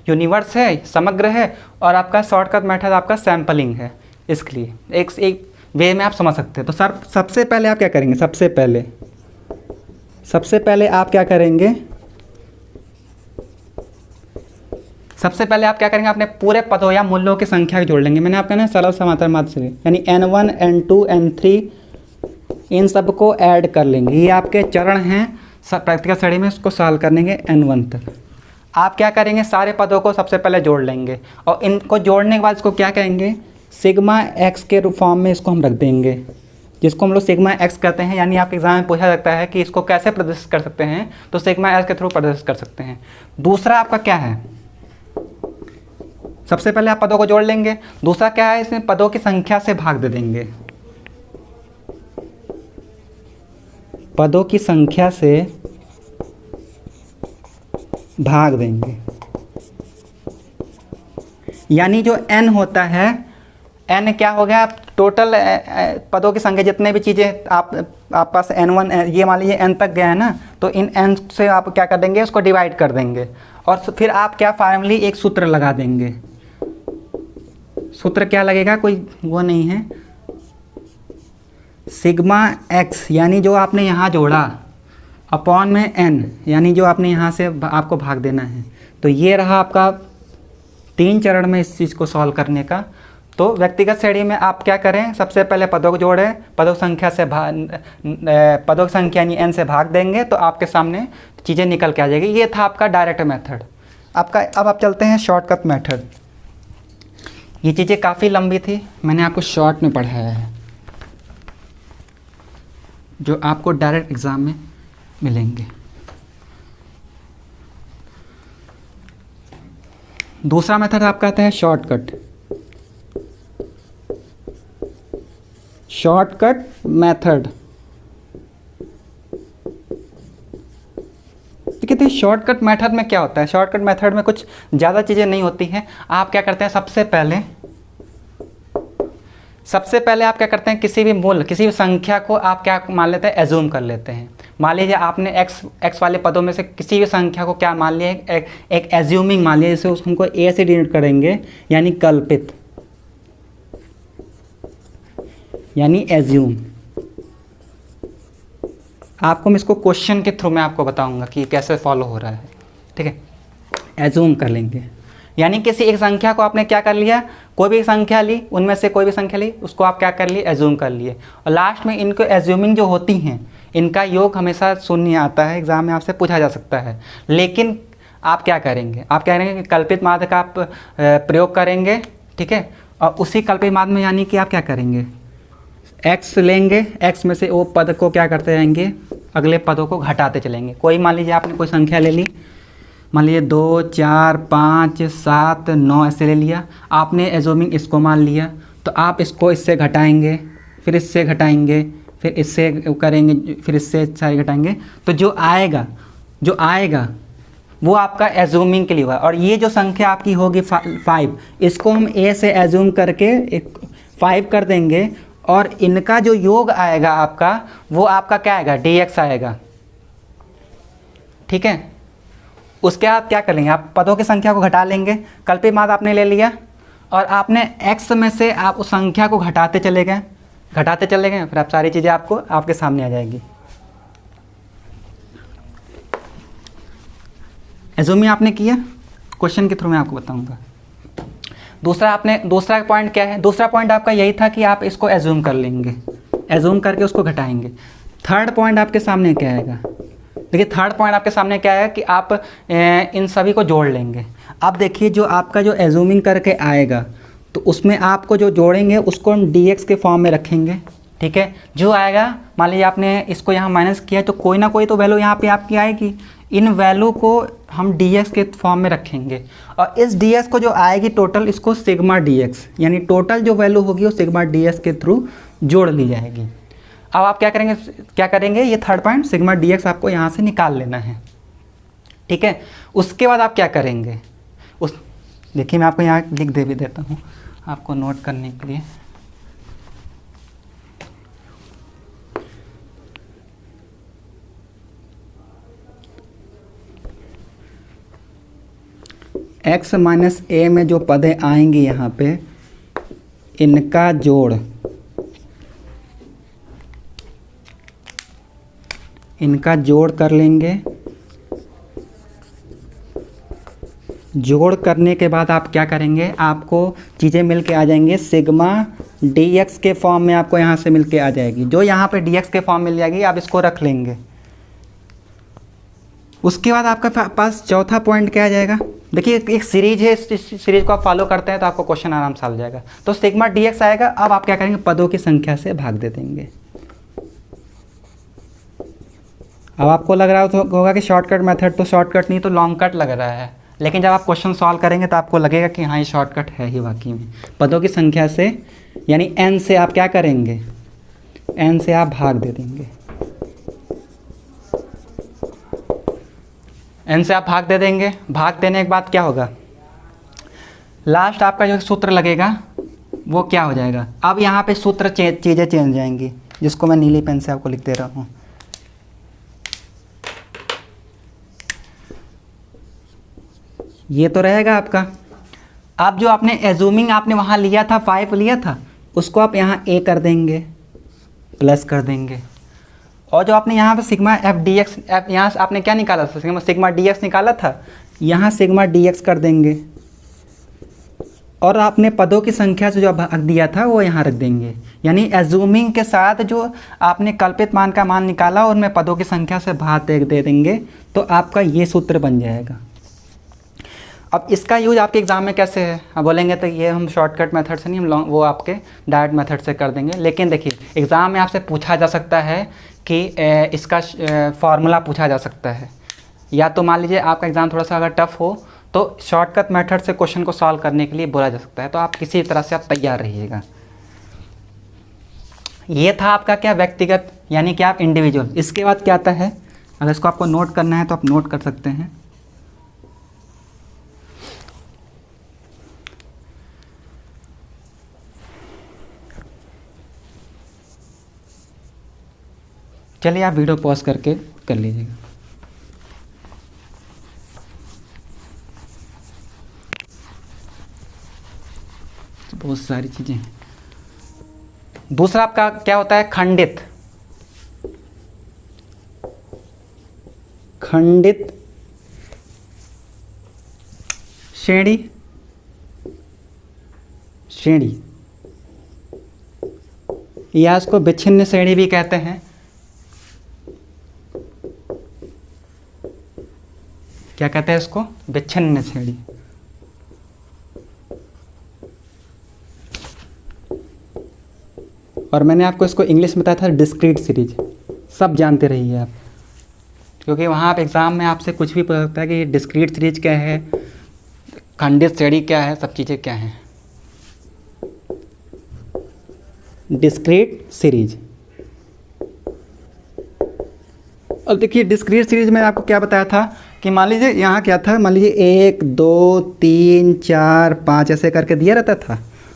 यूनिवर्स है, समग्र है, और आपका शॉर्टकट मेथड आपका सैम्पलिंग है। इसके लिए एक वे में आप समझ सकते हैं। तो सर सबसे पहले आप क्या करेंगे, सबसे पहले आप क्या करेंगे, अपने पूरे पदों या मूल्यों की संख्या जोड़ लेंगे। मैंने आपका ना सरल समांतर माध्य से यानी n1, n2, n3 इन सब को ऐड कर लेंगे। ये आपके चरण हैं प्रैक्टिकल स्टडी में, इसको सॉल्व करने के n1 तक। आप क्या करेंगे, सारे पदों को सबसे पहले जोड़ लेंगे और इनको जोड़ने के बाद इसको क्या कहेंगे, सिग्मा x के फॉर्म में इसको हम रख देंगे, जिसको हम लोग सिग्मा x कहते हैं। यानी आपके एग्जाम में पूछा जाता है कि इसको कैसे प्रदर्शित कर सकते हैं, तो सिग्मा x के थ्रू प्रदर्शित कर सकते हैं। दूसरा आपका क्या है, सबसे पहले आप पदों को जोड़ लेंगे। दूसरा क्या है, इसमें पदों की संख्या से भाग दे देंगे। पदों की संख्या से भाग देंगे, यानी जो n होता है, n क्या हो गया, टोटल पदों की संख्या जितने भी चीज़ें आप पास n1 ये मान लीजिए n तक गया है ना, तो इन n से आप क्या कर देंगे, उसको डिवाइड कर देंगे और फिर आप क्या फार्मली एक सूत्र लगा देंगे। सूत्र क्या लगेगा, कोई वो नहीं है, सिग्मा x यानी जो आपने यहाँ जोड़ा अपॉन में n यानी जो आपने यहाँ से आपको भाग देना है। तो ये रहा आपका 3 चरण में इस चीज़ को सॉल्व करने का। तो व्यक्तिगत श्रेणी में आप क्या करें, सबसे पहले पदों को जोड़ें, पदों की संख्या यानी n से भाग देंगे तो आपके सामने चीज़ें निकल के आ जाएगी। ये था आपका डायरेक्ट मेथड। अब आप चलते हैं शॉर्टकट मेथड। ये चीज़ें काफ़ी लंबी थी, मैंने आपको शॉर्ट में पढ़ाया है, जो आपको डायरेक्ट एग्ज़ाम में मिलेंगे। दूसरा मेथड आपका आता है शॉर्टकट मेथड। देखिए शॉर्टकट मेथड में क्या होता है, शॉर्टकट मेथड में कुछ ज़्यादा चीज़ें नहीं होती हैं। आप क्या करते हैं, सबसे पहले आप क्या करते हैं, किसी भी संख्या को आप क्या मान लेते हैं, एज्यूम कर लेते हैं। मान लीजिए आपने x वाले पदों में से किसी भी संख्या को क्या मान लिया, एक एज्यूमिंग मान लिया, जैसे उसको a से डिनोट करेंगे, यानी कल्पित, यानी एज्यूम। आपको मैं इसको क्वेश्चन के थ्रू मैं आपको बताऊंगा कि कैसे फॉलो हो रहा है, ठीक है। एज्यूम कर लेंगे यानी किसी एक संख्या को आपने क्या कर लिया, कोई भी संख्या ली, उनमें से कोई भी संख्या ली, उसको आप क्या कर लिए, एज्यूम कर लिए। और लास्ट में इनको एज्यूमिंग जो होती हैं, इनका योग हमेशा शून्य आता है, एग्जाम में आपसे पूछा जा सकता है। लेकिन आप क्या करेंगे, आप क्या करेंगे कि कल्पित माध्य का आप प्रयोग करेंगे, ठीक है। और उसी कल्पित माध्य में यानी कि आप क्या करेंगे, x लेंगे, x में से वो पद को क्या करते जाएंगे, अगले पदों को घटाते चलेंगे। कोई मान लीजिए आपने कोई संख्या ले ली, मान लीजिए 2 4 5 7 9 ऐसे ले लिया, आपने एजोमिंग इसको मान लिया, तो आप इसको इससे घटाएंगे, फिर इससे घटाएंगे, फिर इससे करेंगे, फिर इससे सारे घटाएंगे, तो जो आएगा वो आपका एजूमिंग के लिए हुआ। और ये जो संख्या आपकी होगी 5, इसको हम ए से एजूम करके 5 कर देंगे, और इनका जो योग आएगा आपका, वो आपका क्या आएगा, dx आएगा, ठीक है। उसके बाद क्या कर लेंगे, आप पदों की संख्या को घटा लेंगे, कल्पित माध्य आपने ले लिया, और आपने x में से आप उस संख्या को घटाते चले गए, फिर आप सारी चीज़ें आपको आपके सामने आ जाएगी। एजूमिंग आपने किया, क्वेश्चन के थ्रू मैं आपको बताऊंगा। दूसरा पॉइंट क्या है, दूसरा पॉइंट आपका यही था कि आप इसको एजूम कर लेंगे, एजूम करके उसको घटाएंगे। थर्ड पॉइंट आपके सामने क्या आएगा, देखिए थर्ड पॉइंट आपके सामने क्या है कि आप इन सभी को जोड़ लेंगे। अब देखिए जो आपका जो एजूमिंग करके आएगा, तो उसमें आपको जो जोड़ेंगे उसको हम dx के फॉर्म में रखेंगे, ठीक है। जो आएगा, मान लीजिए आपने इसको यहाँ माइनस किया, तो कोई ना कोई तो वैल्यू यहाँ पे आपकी आएगी, इन वैल्यू को हम dx के फॉर्म में रखेंगे, और इस dx को जो आएगी टोटल, इसको सिग्मा dx, यानी टोटल जो वैल्यू होगी वो सिग्मा dx के थ्रू जोड़ ली जाएगी। अब आप क्या करेंगे, ये थर्ड पॉइंट सिग्मा dx आपको यहाँ से निकाल लेना है, ठीक है। उसके बाद आप क्या करेंगे, देखिए मैं आपको यहाँ लिख दे भी देता हूँ आपको नोट करने के लिए। x माइनस ए में जो पदें आएंगी यहाँ पे, इनका जोड़ कर लेंगे। जोड़ करने के बाद आप क्या करेंगे, आपको चीज़ें मिल के आ जाएंगे, सिग्मा dx के फॉर्म में आपको यहाँ से मिल के आ जाएगी। जो यहाँ पे dx के फॉर्म मिल जाएगी, आप इसको रख लेंगे। उसके बाद आपका पास चौथा पॉइंट क्या आ जाएगा, देखिए एक सीरीज है, इस सीरीज को आप फॉलो करते हैं तो आपको क्वेश्चन आराम से आ जाएगा। तो सिग्मा dx आएगा, अब आप क्या करेंगे, पदों की संख्या से भाग दे देंगे। अब आपको लग रहा होगा कि शॉर्टकट मेथड, तो शॉर्टकट नहीं तो लॉन्ग कट लग रहा है, लेकिन जब आप क्वेश्चन सॉल्व करेंगे तो आपको लगेगा कि हाँ ये शॉर्टकट है ही वाकई में। पदों की संख्या से यानी n से आप क्या करेंगे, n से आप भाग दे देंगे, n से आप भाग दे देंगे। भाग देने के बाद क्या होगा, लास्ट आपका जो सूत्र लगेगा वो क्या हो जाएगा। अब यहाँ पे सूत्र चीज़ें चेंज जाएंगी, जिसको मैं नीली पेन से आपको लिख दे रहा हूँ। ये तो रहेगा आपका। अब जो आपने एजूमिंग आपने वहाँ लिया था, 5 लिया था, उसको आप यहाँ a कर देंगे, प्लस कर देंगे। और जो आपने यहाँ पे सिग्मा f dx, यहाँ से आपने क्या निकाला था, सिग्मा dx निकाला था, यहाँ सिग्मा dx कर देंगे। और आपने पदों की संख्या से जो भाग दिया था वो यहाँ रख देंगे, यानी एजूमिंग के साथ जो आपने कल्पित मान का मान निकाला और उनमें पदों की संख्या से भाग दे देंगे, तो आपका ये सूत्र बन जाएगा। अब इसका यूज आपके एग्ज़ाम में कैसे है, अब बोलेंगे तो ये हम शॉर्टकट मेथड से नहीं, हम वो आपके डायरेक्ट मेथड से कर देंगे। लेकिन देखिए एग्ज़ाम में आपसे पूछा जा सकता है कि इसका फार्मूला पूछा जा सकता है, या तो मान लीजिए आपका एग्ज़ाम थोड़ा सा अगर टफ हो तो शॉर्टकट मेथड से क्वेश्चन को सॉल्व करने के लिए बोला जा सकता है। तो आप किसी तरह से आप तैयार रहिएगा। ये था आपका क्या, व्यक्तिगत, यानी कि आप इंडिविजुअल। इसके बाद क्या आता है, अगर इसको आपको नोट करना है तो आप नोट कर सकते हैं। चलिए आप वीडियो पॉज करके कर लीजिएगा। तो बहुत सारी चीज़ें हैं। दूसरा आपका क्या होता है, खंडित श्रेणी या इसको विच्छिन्न श्रेणी भी कहते हैं, क्या कहते हैं इसको? विच्छिन्न श्रेणी। और मैंने आपको इसको इंग्लिश में बताया था डिस्क्रीट सीरीज। सब जानते रहिए आप, क्योंकि वहाँ आप एग्ज़ाम में आपसे कुछ भी पूछ सकता है कि डिस्क्रीट सीरीज क्या है, खंडित श्रेणी क्या है, सब चीज़ें क्या हैं। Discrete series. अब देखिए डिस्क्रीट सीरीज में आपको क्या बताया था कि मान लीजिए यहाँ क्या था, मान लीजिए 1 2 3 4 5 ऐसे करके दिया रहता था।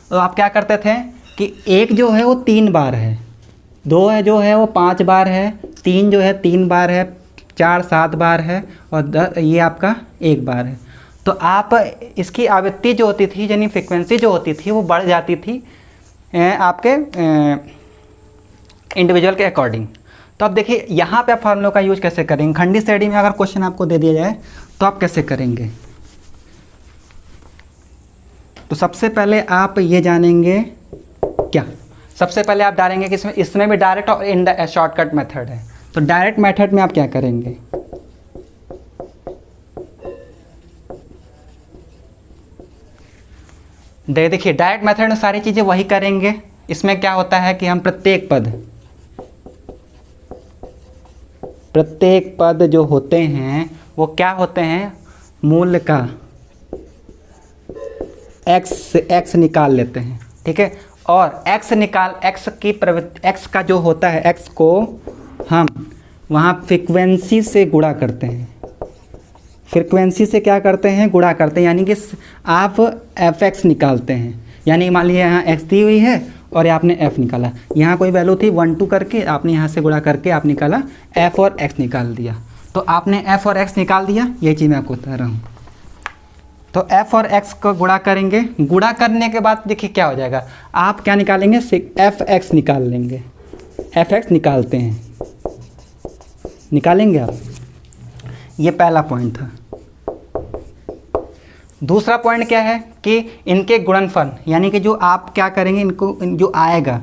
तो आप क्या करते थे कि 1 जो है वो 3 बार है, 2 है जो है वो 5 बार है, 3 जो है 3 बार है, 4 7 बार है, और ये आपका 1 बार है। तो आप इसकी आवृत्ति जो होती थी यानी फ्रिक्वेंसी जो होती थी वो बढ़ जाती थी आपके इंडिविजुअल के अकॉर्डिंग। तो अब देखिए यहाँ पे आप फार्मूलों का यूज कैसे करेंगे। खंडित श्रेणी में अगर क्वेश्चन आपको दे दिया जाए तो आप कैसे करेंगे? तो सबसे पहले आप ये जानेंगे क्या, सबसे पहले आप डालेंगे कि इसमें भी डायरेक्ट और शॉर्टकट मेथड है। तो डायरेक्ट मेथड में आप क्या करेंगे? देखिए डायरेक्ट मेथड में सारी चीज़ें वही करेंगे। इसमें क्या होता है कि हम प्रत्येक पद जो होते हैं वो क्या होते हैं, मूल्य का x निकाल लेते हैं, ठीक है। और x का जो होता है, x को हम वहाँ फ्रीक्वेंसी से गुणा करते हैं। फ्रीक्वेंसी से क्या करते हैं? गुणा करते हैं, यानी कि आप fx निकालते हैं। यानी मान लीजिए यहाँ x दी हुई है और आपने f निकाला, यहाँ कोई वैल्यू थी 1 2 करके आपने यहाँ से गुणा करके आप निकाला f और x निकाल दिया। तो आपने f और x निकाल दिया, यही चीज़ मैं आपको बता रहा हूँ। तो f और x को गुणा करेंगे, गुणा करने के बाद देखिए क्या हो जाएगा, आप क्या निकालेंगे? fx निकाल लेंगे। fx निकालते हैं, निकालेंगे आप। ये पहला पॉइंट था। दूसरा पॉइंट क्या है कि इनके गुणनफल, यानी कि जो आप क्या करेंगे, इनको जो आएगा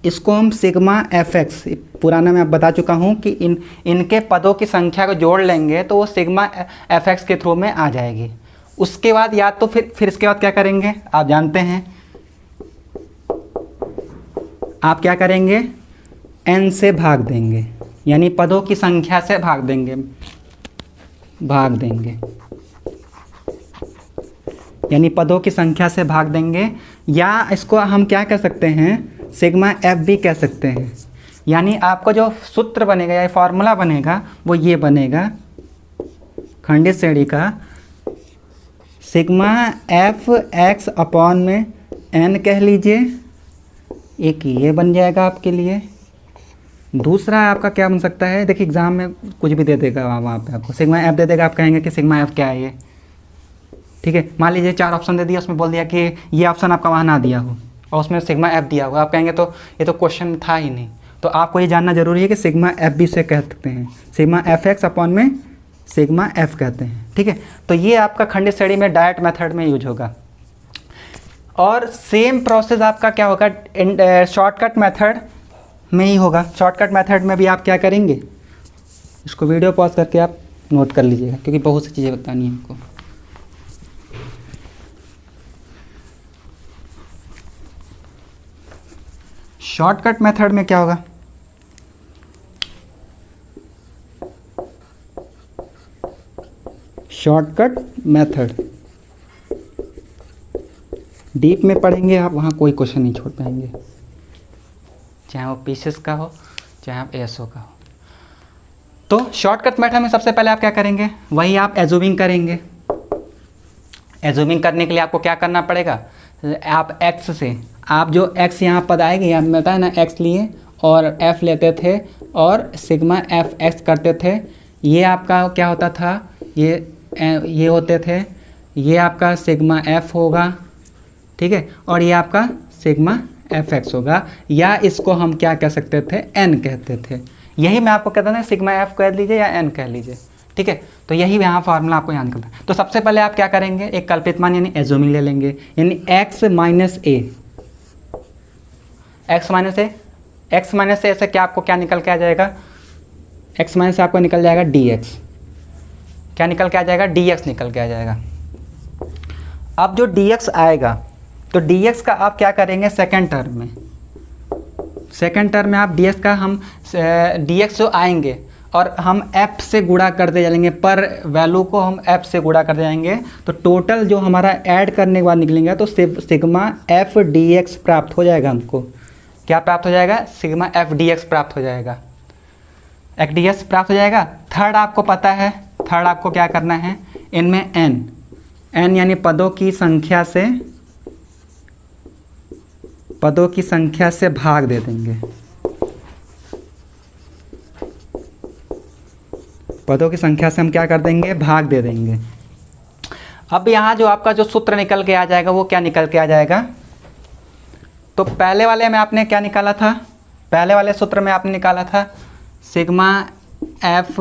इसको हम सिग्मा fx, पुराना मैं बता चुका हूँ कि इनके पदों की संख्या को जोड़ लेंगे तो वो सिग्मा fx के थ्रू में आ जाएगी। उसके बाद या तो फिर इसके बाद क्या करेंगे आप जानते हैं, आप क्या करेंगे? n से भाग देंगे, यानी पदों की संख्या से भाग देंगे, यानी पदों की संख्या से भाग देंगे। या इसको हम क्या कर सकते हैं, सिग्मा f भी कह सकते हैं। यानी आपको जो सूत्र बनेगा या फॉर्मूला बनेगा वो ये बनेगा खंडित श्रेणी का, सिग्मा एफ एक्स अपॉन में n कह लीजिए, एक ये बन जाएगा आपके लिए। दूसरा आपका क्या बन सकता है, देखिए एग्ज़ाम में कुछ भी दे देगा वहाँ पे आपको सिग्मा एफ दे देगा, आप कहेंगे कि सिग्मा एफ क्या है ये, ठीक है। मान लीजिए 4 ऑप्शन दे दिया, उसमें बोल दिया कि ये ऑप्शन आपका वहाँ ना दिया हो और उसमें सिग्मा एफ दिया होगा, आप कहेंगे तो ये तो क्वेश्चन था ही नहीं। तो आपको ये जानना जरूरी है कि सिग्मा एफ भी से कह सकते हैं, सिग्मा एफ एक्स अपॉन में सिग्मा एफ कहते हैं, ठीक है। तो ये आपका खंडित श्रेणी में डायरेक्ट मेथड में यूज होगा। और सेम प्रोसेस आपका क्या होगा शॉर्टकट मेथड में ही होगा। शॉर्टकट मेथड में भी आप क्या करेंगे, इसको वीडियो पॉज करके आप नोट कर लीजिएगा, क्योंकि बहुत सी चीज़ें बतानी है हमको। शॉर्टकट मेथड में क्या होगा, शॉर्टकट मेथड डीप में पढ़ेंगे आप, वहाँ कोई क्वेश्चन नहीं छोड़ पाएंगे, चाहे वो पीसेस का हो चाहे आप एसओ का हो। तो शॉर्टकट मेथड में सबसे पहले आप क्या करेंगे, वही आप एज्यूमिंग करेंगे। एज्यूमिंग करने के लिए आपको क्या करना पड़ेगा, आप x से, आप जो x यहाँ पद आएगी, यहाँ बताया ना x लिए और f लेते थे और सिग्मा एफ एक्स करते थे। ये आपका क्या होता था, ये होते थे, ये आपका सिग्मा f होगा, ठीक है, और ये आपका सिग्मा एफ एक्स होगा, या इसको हम क्या कह सकते थे, n कहते थे। यही मैं आपको कहता था, सिग्मा f कह लीजिए या n कह लीजिए, ठीक है। तो यही यहाँ फार्मूला आपको याद करना है। तो सबसे पहले आप क्या करेंगे, एक कल्पित मान यानी एज्यूमिंग ले लेंगे, यानी x माइनस ए, एक्स माइनस ए से क्या आपको क्या निकल के आ जाएगा, x माइनस से आपको निकल जाएगा dx, क्या निकल के आ जाएगा, dx निकल के आ जाएगा। अब जो dx आएगा तो dx का आप क्या करेंगे, सेकेंड टर्म में, सेकेंड टर्म में आप dx का हम dx जो आएंगे और हम f से गुणा करते जाएंगे, पर वैल्यू को हम f से गुणा करते जाएंगे, तो टोटल जो हमारा ऐड करने के बाद निकलेंगे तो सिग्मा f dx प्राप्त हो जाएगा। हमको क्या प्राप्त हो जाएगा, सिग्मा f dx प्राप्त हो जाएगा, f dx प्राप्त हो जाएगा। थर्ड आपको पता है, थर्ड आपको क्या करना है, इनमें n यानी पदों की संख्या से भाग दे देंगे, पदों की संख्या से हम क्या कर देंगे, भाग दे देंगे। अब यहाँ जो आपका जो सूत्र निकल के आ जाएगा वो क्या निकल के आ जाएगा, तो पहले वाले में आपने क्या निकाला था, पहले वाले सूत्र में आपने निकाला था sigma f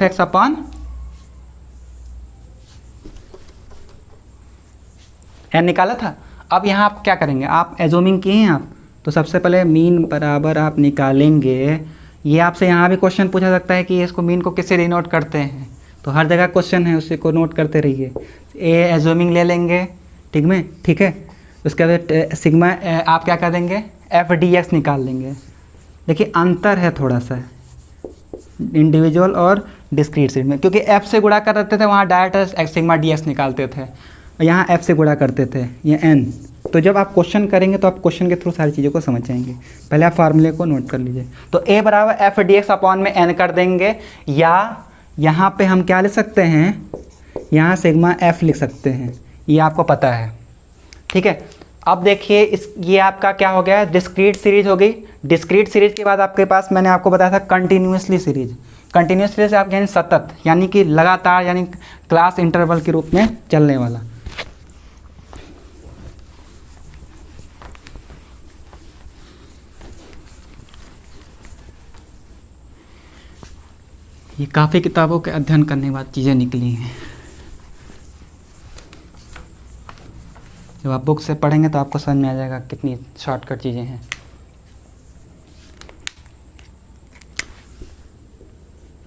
x upon n निकाला था। अब यहाँ आप क्या करेंगे, आप एजूमिंग किए हैं आप, तो सबसे पहले मीन बराबर आप निकालेंगे। ये आपसे यहाँ भी क्वेश्चन पूछा सकता है कि इसको मीन को किससे डिनोट करते हैं, तो हर जगह क्वेश्चन है, उसी को नोट करते रहिए। ए एजूमिंग ले लेंगे, ठीक है। उसके बाद सिग्मा आप क्या कर देंगे, एफ डी एक्स निकाल लेंगे। देखिए अंतर है थोड़ा सा इंडिविजुअल और डिस्क्रीट सीरीज में, क्योंकि एफ से गुणा कर देते थे वहाँ डायरेक्ट सिग्मा डी एक्स निकालते थे, यहाँ एफ से गुणा करते थे, ये एन। तो जब आप क्वेश्चन करेंगे तो आप क्वेश्चन के थ्रू सारी चीज़ों को समझ जाएंगे। पहले आप फार्मूले को नोट कर लीजिए। तो ए बराबर एफ डी एक्स अपॉन में एन कर देंगे, या यहाँ पे हम क्या लिख सकते हैं, यहाँ सिग्मा एफ लिख सकते हैं, ये आपको पता है, ठीक है। अब देखिए ये आपका क्या हो गया, डिस्क्रीट सीरीज हो गई। डिस्क्रीट सीरीज के बाद आपके पास मैंने आपको बताया था कंटिन्यूसली सीरीज। कंटिन्यूस सीरीज आप यानी सतत, यानी कि लगातार, यानी क्लास इंटरवल के रूप में चलने वाला। ये काफ़ी किताबों के अध्ययन करने के बाद चीज़ें निकली हैं। जब आप बुक से पढ़ेंगे तो आपको समझ में आ जाएगा कितनी शॉर्टकट चीज़ें हैं।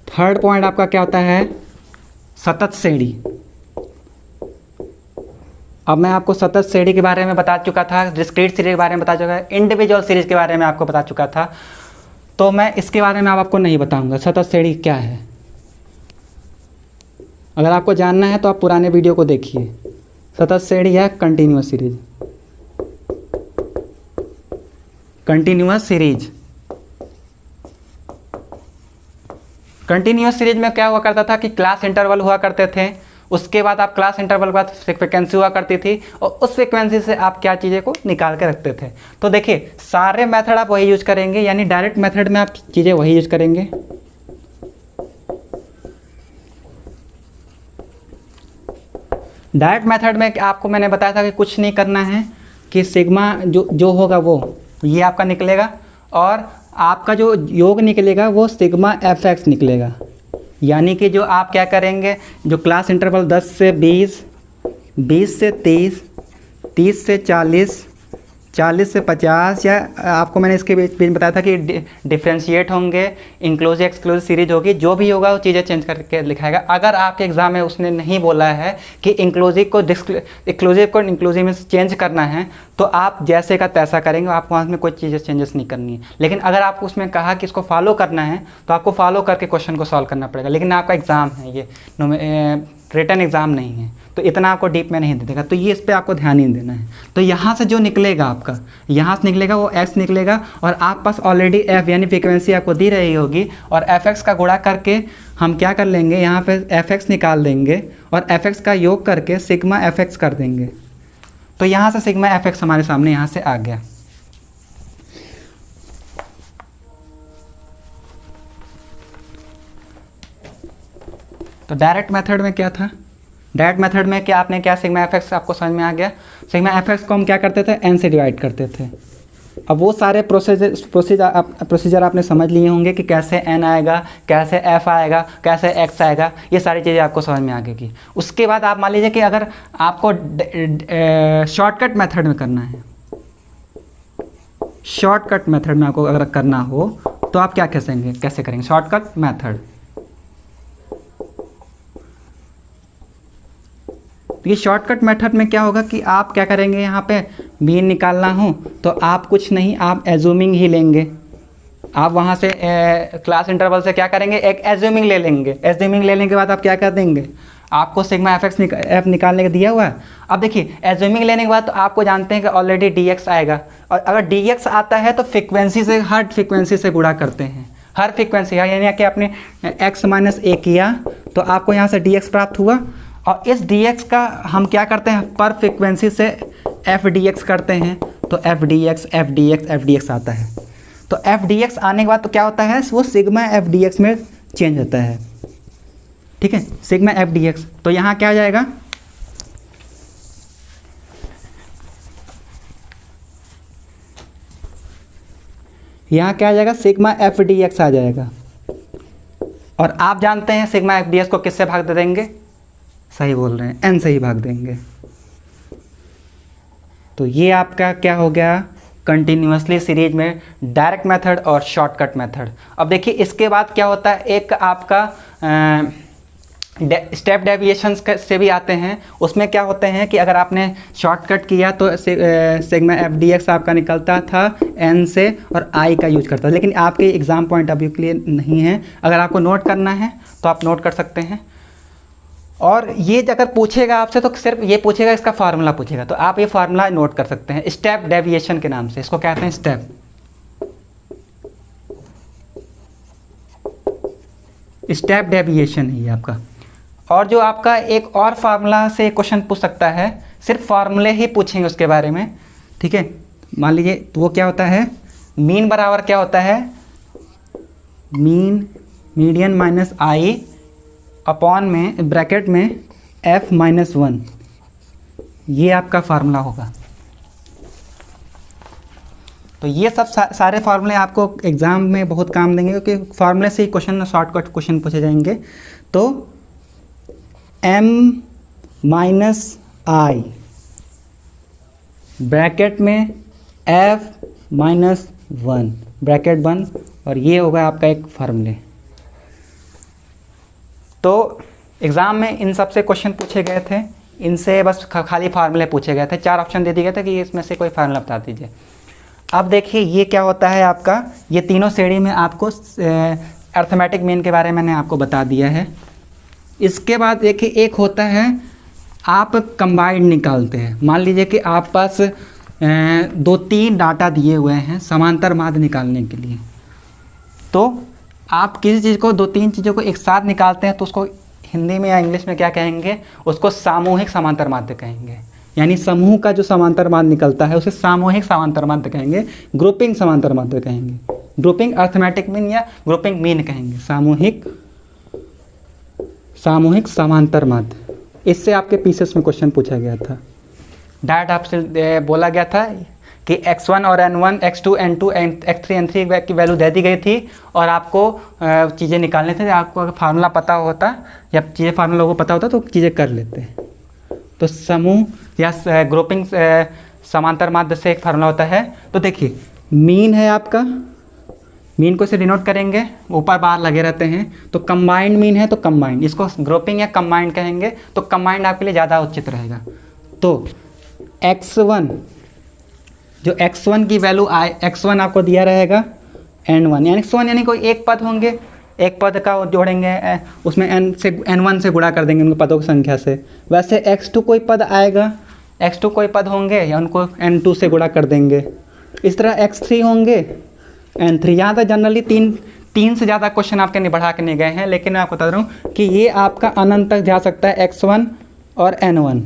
थर्ड पॉइंट आपका क्या होता है, सतत श्रेणी। अब मैं आपको सतत श्रेणी के बारे में बता चुका था, डिस्क्रीट सीरीज के बारे में बता चुका था, इंडिविजुअल सीरीज के बारे में आपको बता चुका था, तो मैं इसके बारे में आपको नहीं बताऊंगा सतत श्रेणी क्या है। अगर आपको जानना है तो आप पुराने वीडियो को देखिए। सतत श्रेणी है continuous series, continuous series. Continuous series में क्या हुआ करता था कि क्लास इंटरवल हुआ करते थे, उसके बाद आप क्लास इंटरवल के बाद फ्रिक्वेंसी हुआ करती थी, और उस फ्रिक्वेंसी से आप क्या चीज़ें को निकाल के रखते थे। तो देखिए सारे मेथड आप वही यूज करेंगे, यानी डायरेक्ट मेथड में आप चीज़ें वही यूज करेंगे। डायरेक्ट मेथड में आपको मैंने बताया था कि कुछ नहीं करना है, कि सिग्मा जो होगा वो ये आपका निकलेगा, और आपका जो योग निकलेगा वो सिग्मा एफ एक्स निकलेगा। यानी कि जो आप क्या करेंगे, जो क्लास इंटरवल 10 से 20, 20 से 30, 30 से 40, 40 से 50, या आपको मैंने इसके बीच बताया था कि डिफ्रेंशिएट होंगे, इंक्लूसिव एक्सक्लूसिव सीरीज होगी, जो भी होगा वो चीज़ें चेंज करके लिखाएगा। अगर आपके एग्जाम में उसने नहीं बोला है कि इंक्लूसिव को इंक्लूसिव में चेंज करना है, तो आप जैसे का तैसा करेंगे, आपको वहाँ में कोई चीज़ें चेंजेस नहीं करनी है। लेकिन अगर आपको उसमें कहा कि इसको फॉलो करना है, तो आपको फॉलो करके क्वेश्चन को सॉल्व करना पड़ेगा। लेकिन आपका एग्ज़ाम है, ये रिटन एग्ज़ाम नहीं है, तो इतना आपको डीप में नहीं दे देगा, तो ये इस पर आपको ध्यान ही देना है। तो यहाँ से जो निकलेगा आपका, यहाँ से निकलेगा वो एक्स निकलेगा, और आप पास ऑलरेडी एफ यानी फ्रिक्वेंसी आपको दी रही होगी, और एफ एक्स का गुणा करके हम क्या कर लेंगे, यहाँ पे एफ एक्स निकाल देंगे, और एफ एक्स का योग करके सिग्मा एफ एक्स कर देंगे। तो यहाँ से सिग्मा एफ एक्स हमारे सामने यहाँ से आ गया। तो डायरेक्ट मेथड में क्या था, डायरेक्ट मेथड में क्या आपने क्या सिग्मा एफ एक्स आपको समझ में आ गया। सिग्मा एफ एक्स को हम क्या करते थे, एन से डिवाइड करते थे। अब वो सारे प्रोसीजर आपने समझ लिए होंगे कि कैसे एन आएगा, कैसे एफ आएगा, कैसे एक्स आएगा, ये सारी चीज़ें आपको समझ में आ गई। उसके बाद आप मान लीजिए कि अगर आपको शॉर्टकट मेथड में करना है, शॉर्टकट मेथड में आपको अगर करना हो तो आप क्या कैसे करेंगे शॉर्टकट मेथड। तो ये शॉर्टकट मेथड में क्या होगा कि आप क्या करेंगे, यहाँ पे मीन निकालना हो तो आप कुछ नहीं, आप एज्यूमिंग ही लेंगे। आप वहाँ से क्लास इंटरवल से क्या करेंगे, एक एज्यूमिंग ले लेंगे। एज्यूमिंग लेने के बाद आप क्या कर देंगे, आपको सिग्मा एफ निकालने का दिया हुआ है। अब देखिए एज्यूमिंग लेने के बाद तो आपको जानते हैं कि ऑलरेडी डी एक्स आएगा, और अगर डी एक्स आता है तो फ्रिक्वेंसी से, हर फ्रिक्वेंसी से गुणा करते हैं। हर फ्रिक्वेंसी यानी कि आपने x माइनस ए किया तो आपको यहाँ से डी एक्स प्राप्त हुआ, और इस डी एक्स का हम क्या करते हैं, पर फ्रिक्वेंसी से एफ डी एक्स करते हैं, तो F D x F D x F D x आता है। तो एफ डी एक्स आने के बाद तो क्या होता है, वो सिग्मा एफ डी एक्स में चेंज होता है। ठीक है, सिग्मा एफ डी एक्स, तो यहाँ क्या आ जाएगा, यहाँ क्या आ जाएगा, सिग्मा एफ डी एक्स आ जाएगा। और आप जानते हैं सिग्मा एफ डी एक्स को किससे भाग दे देंगे, सही बोल रहे हैं, एन से ही भाग देंगे। तो ये आपका क्या हो गया, कंटिन्यूसली सीरीज में डायरेक्ट मेथड और शॉर्टकट मेथड। अब देखिए इसके बाद क्या होता है, एक आपका स्टेप डेविएशंस से भी आते हैं। उसमें क्या होते हैं कि अगर आपने शॉर्टकट किया तो सिग्मा एफ डी एक्स आपका निकलता था एन से और आई का यूज करता था, लेकिन आपके एग्जाम पॉइंट ऑफ व्यू के लिए नहीं है। अगर आपको नोट करना है तो आप नोट कर सकते हैं। और ये अगर पूछेगा आपसे तो सिर्फ ये पूछेगा, इसका फार्मूला पूछेगा, तो आप ये फार्मूला नोट कर सकते हैं स्टेप डेविएशन के नाम से। इसको कहते हैं स्टेप डेविएशन है ये आपका। और जो आपका एक और फार्मूला से क्वेश्चन पूछ सकता है, सिर्फ फार्मूले ही पूछेंगे उसके बारे में। ठीक है, मान लीजिए तो वो क्या होता है, मीन बराबर क्या होता है, मीन मीडियन माइनस आई अपॉन में ब्रैकेट में f माइनस 1, ये आपका फार्मूला होगा। तो ये सब सारे फार्मूले आपको एग्ज़ाम में बहुत काम देंगे, क्योंकि फार्मूले से ही क्वेश्चन, शॉर्टकट क्वेश्चन पूछे जाएंगे। तो m माइनस आई ब्रैकेट में f माइनस 1 ब्रैकेट बंद, और ये होगा आपका एक फार्मूले। तो एग्ज़ाम में इन सब से क्वेश्चन पूछे गए थे, इनसे बस खाली फार्मूले पूछे गए थे। 4 ऑप्शन दे दिए गए थे कि इसमें से कोई फार्मूला बता दीजिए। अब देखिए ये क्या होता है आपका, ये तीनों श्रेणी में आपको अर्थमेटिक मीन के बारे में मैंने आपको बता दिया है। इसके बाद देखिए एक होता है आप कंबाइंड निकालते हैं। मान लीजिए कि आप पास 2-3 डाटा दिए हुए हैं समांतर माध्य निकालने के लिए, तो आप किसी चीज़ को 2-3 चीज़ों को एक साथ निकालते हैं तो उसको हिंदी में या इंग्लिश में क्या कहेंगे, उसको सामूहिक समांतर माध्य कहेंगे। यानी समूह का जो समांतर माध्य निकलता है उसे सामूहिक समांतर माध्य कहेंगे, ग्रुपिंग समांतर माध्य कहेंगे, ग्रुपिंग अर्थमेटिक मीन या ग्रुपिंग मीन कहेंगे, सामूहिक समांतर माध्य। इससे आपके पीसेस में क्वेश्चन पूछा गया था। डायरेक्ट आपसे बोला गया था कि x1 और n1, x2, n2, x3, n3 की वैल्यू दे दी गई थी, और आपको चीज़ें निकालने थे। आपको अगर फार्मूला पता होता या चीज़ें फार्मूला को पता होता तो चीज़ें कर लेते। तो समूह या ग्रुपिंग समांतर माध्य से एक फार्मूला होता है। तो देखिए मीन है आपका, मीन को इसे डिनोट करेंगे, ऊपर बाहर लगे रहते हैं। तो कंबाइंड मीन है तो कंबाइंड, इसको ग्रुपिंग या कंबाइंड कहेंगे। तो कंबाइंड आपके लिए ज़्यादा उचित रहेगा। तो x1, जो x1 की वैल्यू x1 आपको दिया रहेगा n1, यानी x1 यानी कोई एक पद होंगे, एक पद का जोड़ेंगे, उसमें n1 से गुणा कर देंगे उनके पदों की संख्या से। वैसे x2 कोई पद आएगा, x2 कोई पद होंगे या उनको n2 से गुणा कर देंगे। इस तरह x3 होंगे n3। यहाँ तक जनरली तीन से ज़्यादा क्वेश्चन आपके नहीं बढ़ा के नहीं गए हैं, लेकिन मैं आपको बता रहा हूँ कि ये आपका अनंत तक जा सकता है x1 और n1।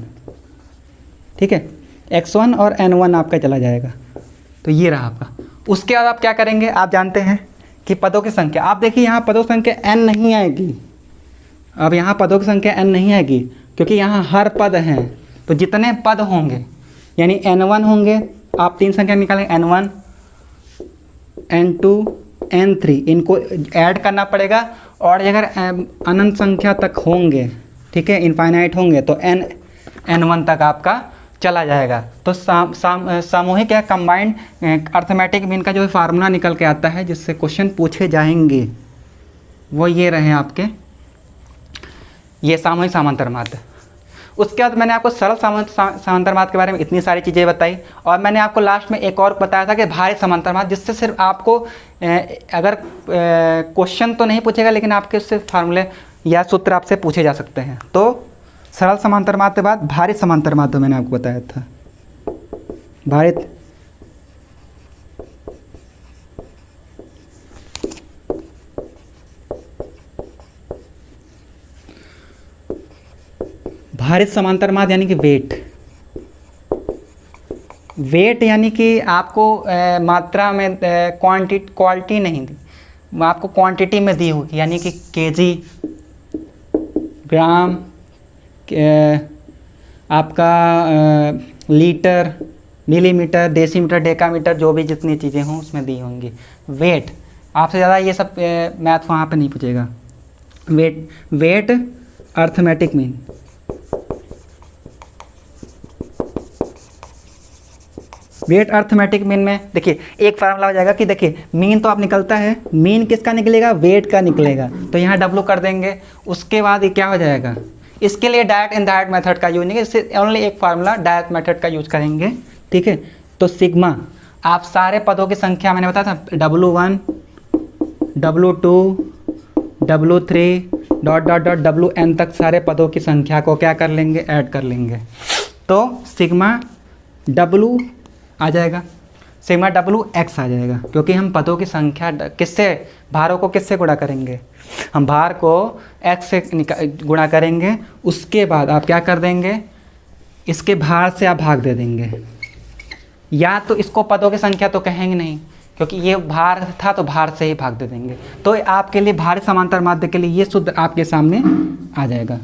ठीक है, x1 और n1 आपका चला जाएगा। तो ये रहा आपका। उसके बाद आप क्या करेंगे, आप जानते हैं कि पदों की संख्या। आप देखिए यहाँ पदों की संख्या n नहीं आएगी। अब यहाँ पदों की संख्या n नहीं आएगी क्योंकि यहाँ हर पद हैं। तो जितने पद होंगे यानी n1 होंगे, आप 3 संख्या निकालेंगे, n1, n2, n3, इनको ऐड करना पड़ेगा। और अगर अनंत संख्या तक होंगे, ठीक है, इनफाइनाइट होंगे, तो n1 तक आपका चला जाएगा। तो सामूहिक या कंबाइंड अर्थमेटिक मीन का जो फार्मूला निकल के आता है जिससे क्वेश्चन पूछे जाएंगे वो ये रहे आपके, ये सामूहिक समांतर माध्य। उसके बाद मैंने आपको सरल समांतरमाद के बारे में इतनी सारी चीज़ें बताई, और मैंने आपको लास्ट में एक और बताया था कि भारित समांतरमाद, जिससे सिर्फ आपको अगर क्वेश्चन तो नहीं पूछेगा लेकिन आपके उससे फार्मूले या सूत्र आपसे पूछे जा सकते हैं। तो सरल समांतरमाद के बाद भारित समांतरमाद तो मैंने आपको बताया था। भारित समांतरमाद यानी कि वेट यानी कि आपको मात्रा में क्वालिटी नहीं दी, आपको क्वांटिटी में दी होगी, यानी कि केजी, ग्राम, आपका लीटर, मिलीमीटर, डेसीमीटर, डेकामीटर, जो भी जितनी चीज़ें हों उसमें दी होंगी। वेट आपसे ज़्यादा ये सब मैथ वहाँ पे नहीं पूछेगा। Weight arithmetic mean, weight arithmetic mean में देखिए एक फार्मूला हो जाएगा कि देखिए मीन तो आप निकलता है, मीन किसका निकलेगा, वेट का निकलेगा, तो यहाँ W कर देंगे। उसके बाद ये क्या हो जाएगा, इसके लिए डायरेक्ट इनडायरेक्ट मेथड का यूज नहीं, इससे ओनली एक फार्मूला डायरेक्ट मेथड का यूज करेंगे, ठीक है। तो सिग्मा, आप सारे पदों की संख्या मैंने बताया था W1, W2, W3 dot dot dot WN तक सारे पदों की संख्या को क्या कर लेंगे, ऐड कर लेंगे। तो सिग्मा W आ जाएगा, सिग्मा WX आ जाएगा, क्योंकि हम पदों की संख्या किससे, भारों को किससे गुणा करेंगे, हम भार को x से गुणा करेंगे। उसके बाद आप क्या कर देंगे, इसके भार से आप भाग दे देंगे, या तो इसको पदों की संख्या तो कहेंगे नहीं क्योंकि ये भार था तो भार से ही भाग दे देंगे। तो आपके लिए भारित समांतर माध्य के लिए ये सूत्र आपके सामने आ जाएगा।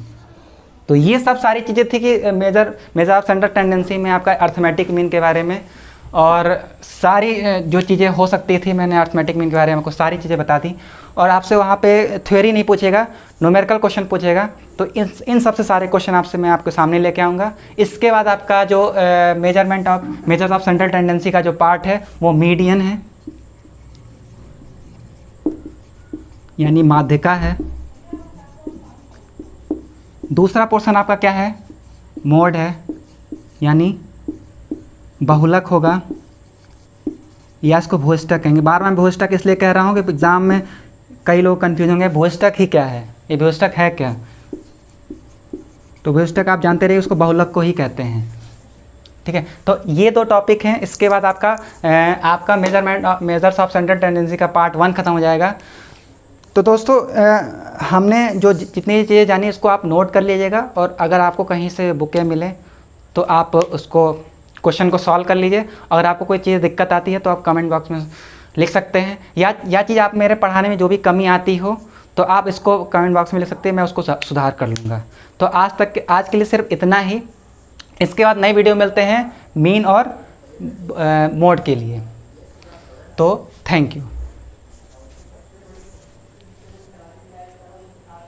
तो ये सब सारी चीज़ें थी कि मेजर ऑफ सेंटर टेंडेंसी में आपका अर्थमेटिक मीन के बारे में, और सारी जो चीज़ें हो सकती थी मैंने अर्थमेटिक मीन के बारे में आपको सारी चीज़ें बता दी। और आपसे वहाँ पे थ्योरी नहीं पूछेगा, न्यूमेरिकल क्वेश्चन पूछेगा। तो इन सबसे सारे क्वेश्चन आपसे मैं आपके सामने लेके आऊँगा। इसके बाद आपका जो मेजर्स ऑफ सेंट्रल टेंडेंसी का जो पार्ट है वो मीडियन है, यानी माध्यिका है। दूसरा पोर्शन आपका क्या है, मोड है, यानी बहुलक होगा, या इसको भूयष्टक कहेंगे। बार बार भूयष्टक इसलिए कह रहा हूँ कि एग्जाम में कई लोग कंफ्यूज होंगे, भूयष्टक ही क्या है, ये भूयष्टक है क्या। तो भूयष्टक आप जानते रहिए, उसको बहुलक को ही कहते हैं, ठीक है। तो ये दो टॉपिक हैं। इसके बाद आपका मेजर्स ऑफ सेंट्रल टेंडेंसी का पार्ट 1 खत्म हो जाएगा। तो दोस्तों हमने जो जितनी चीज़ें जानी उसको आप नोट कर लीजिएगा, और अगर आपको कहीं से बुकें मिले तो आप उसको क्वेश्चन को सॉल्व कर लीजिए। अगर आपको कोई चीज़ दिक्कत आती है तो आप कमेंट बॉक्स में लिख सकते हैं, या चीज़ आप मेरे पढ़ाने में जो भी कमी आती हो तो आप इसको कमेंट बॉक्स में लिख सकते हैं, मैं उसको सुधार कर लूँगा। तो आज के लिए सिर्फ इतना ही। इसके बाद नई वीडियो मिलते हैं मीन और मोड के लिए। तो थैंक यू।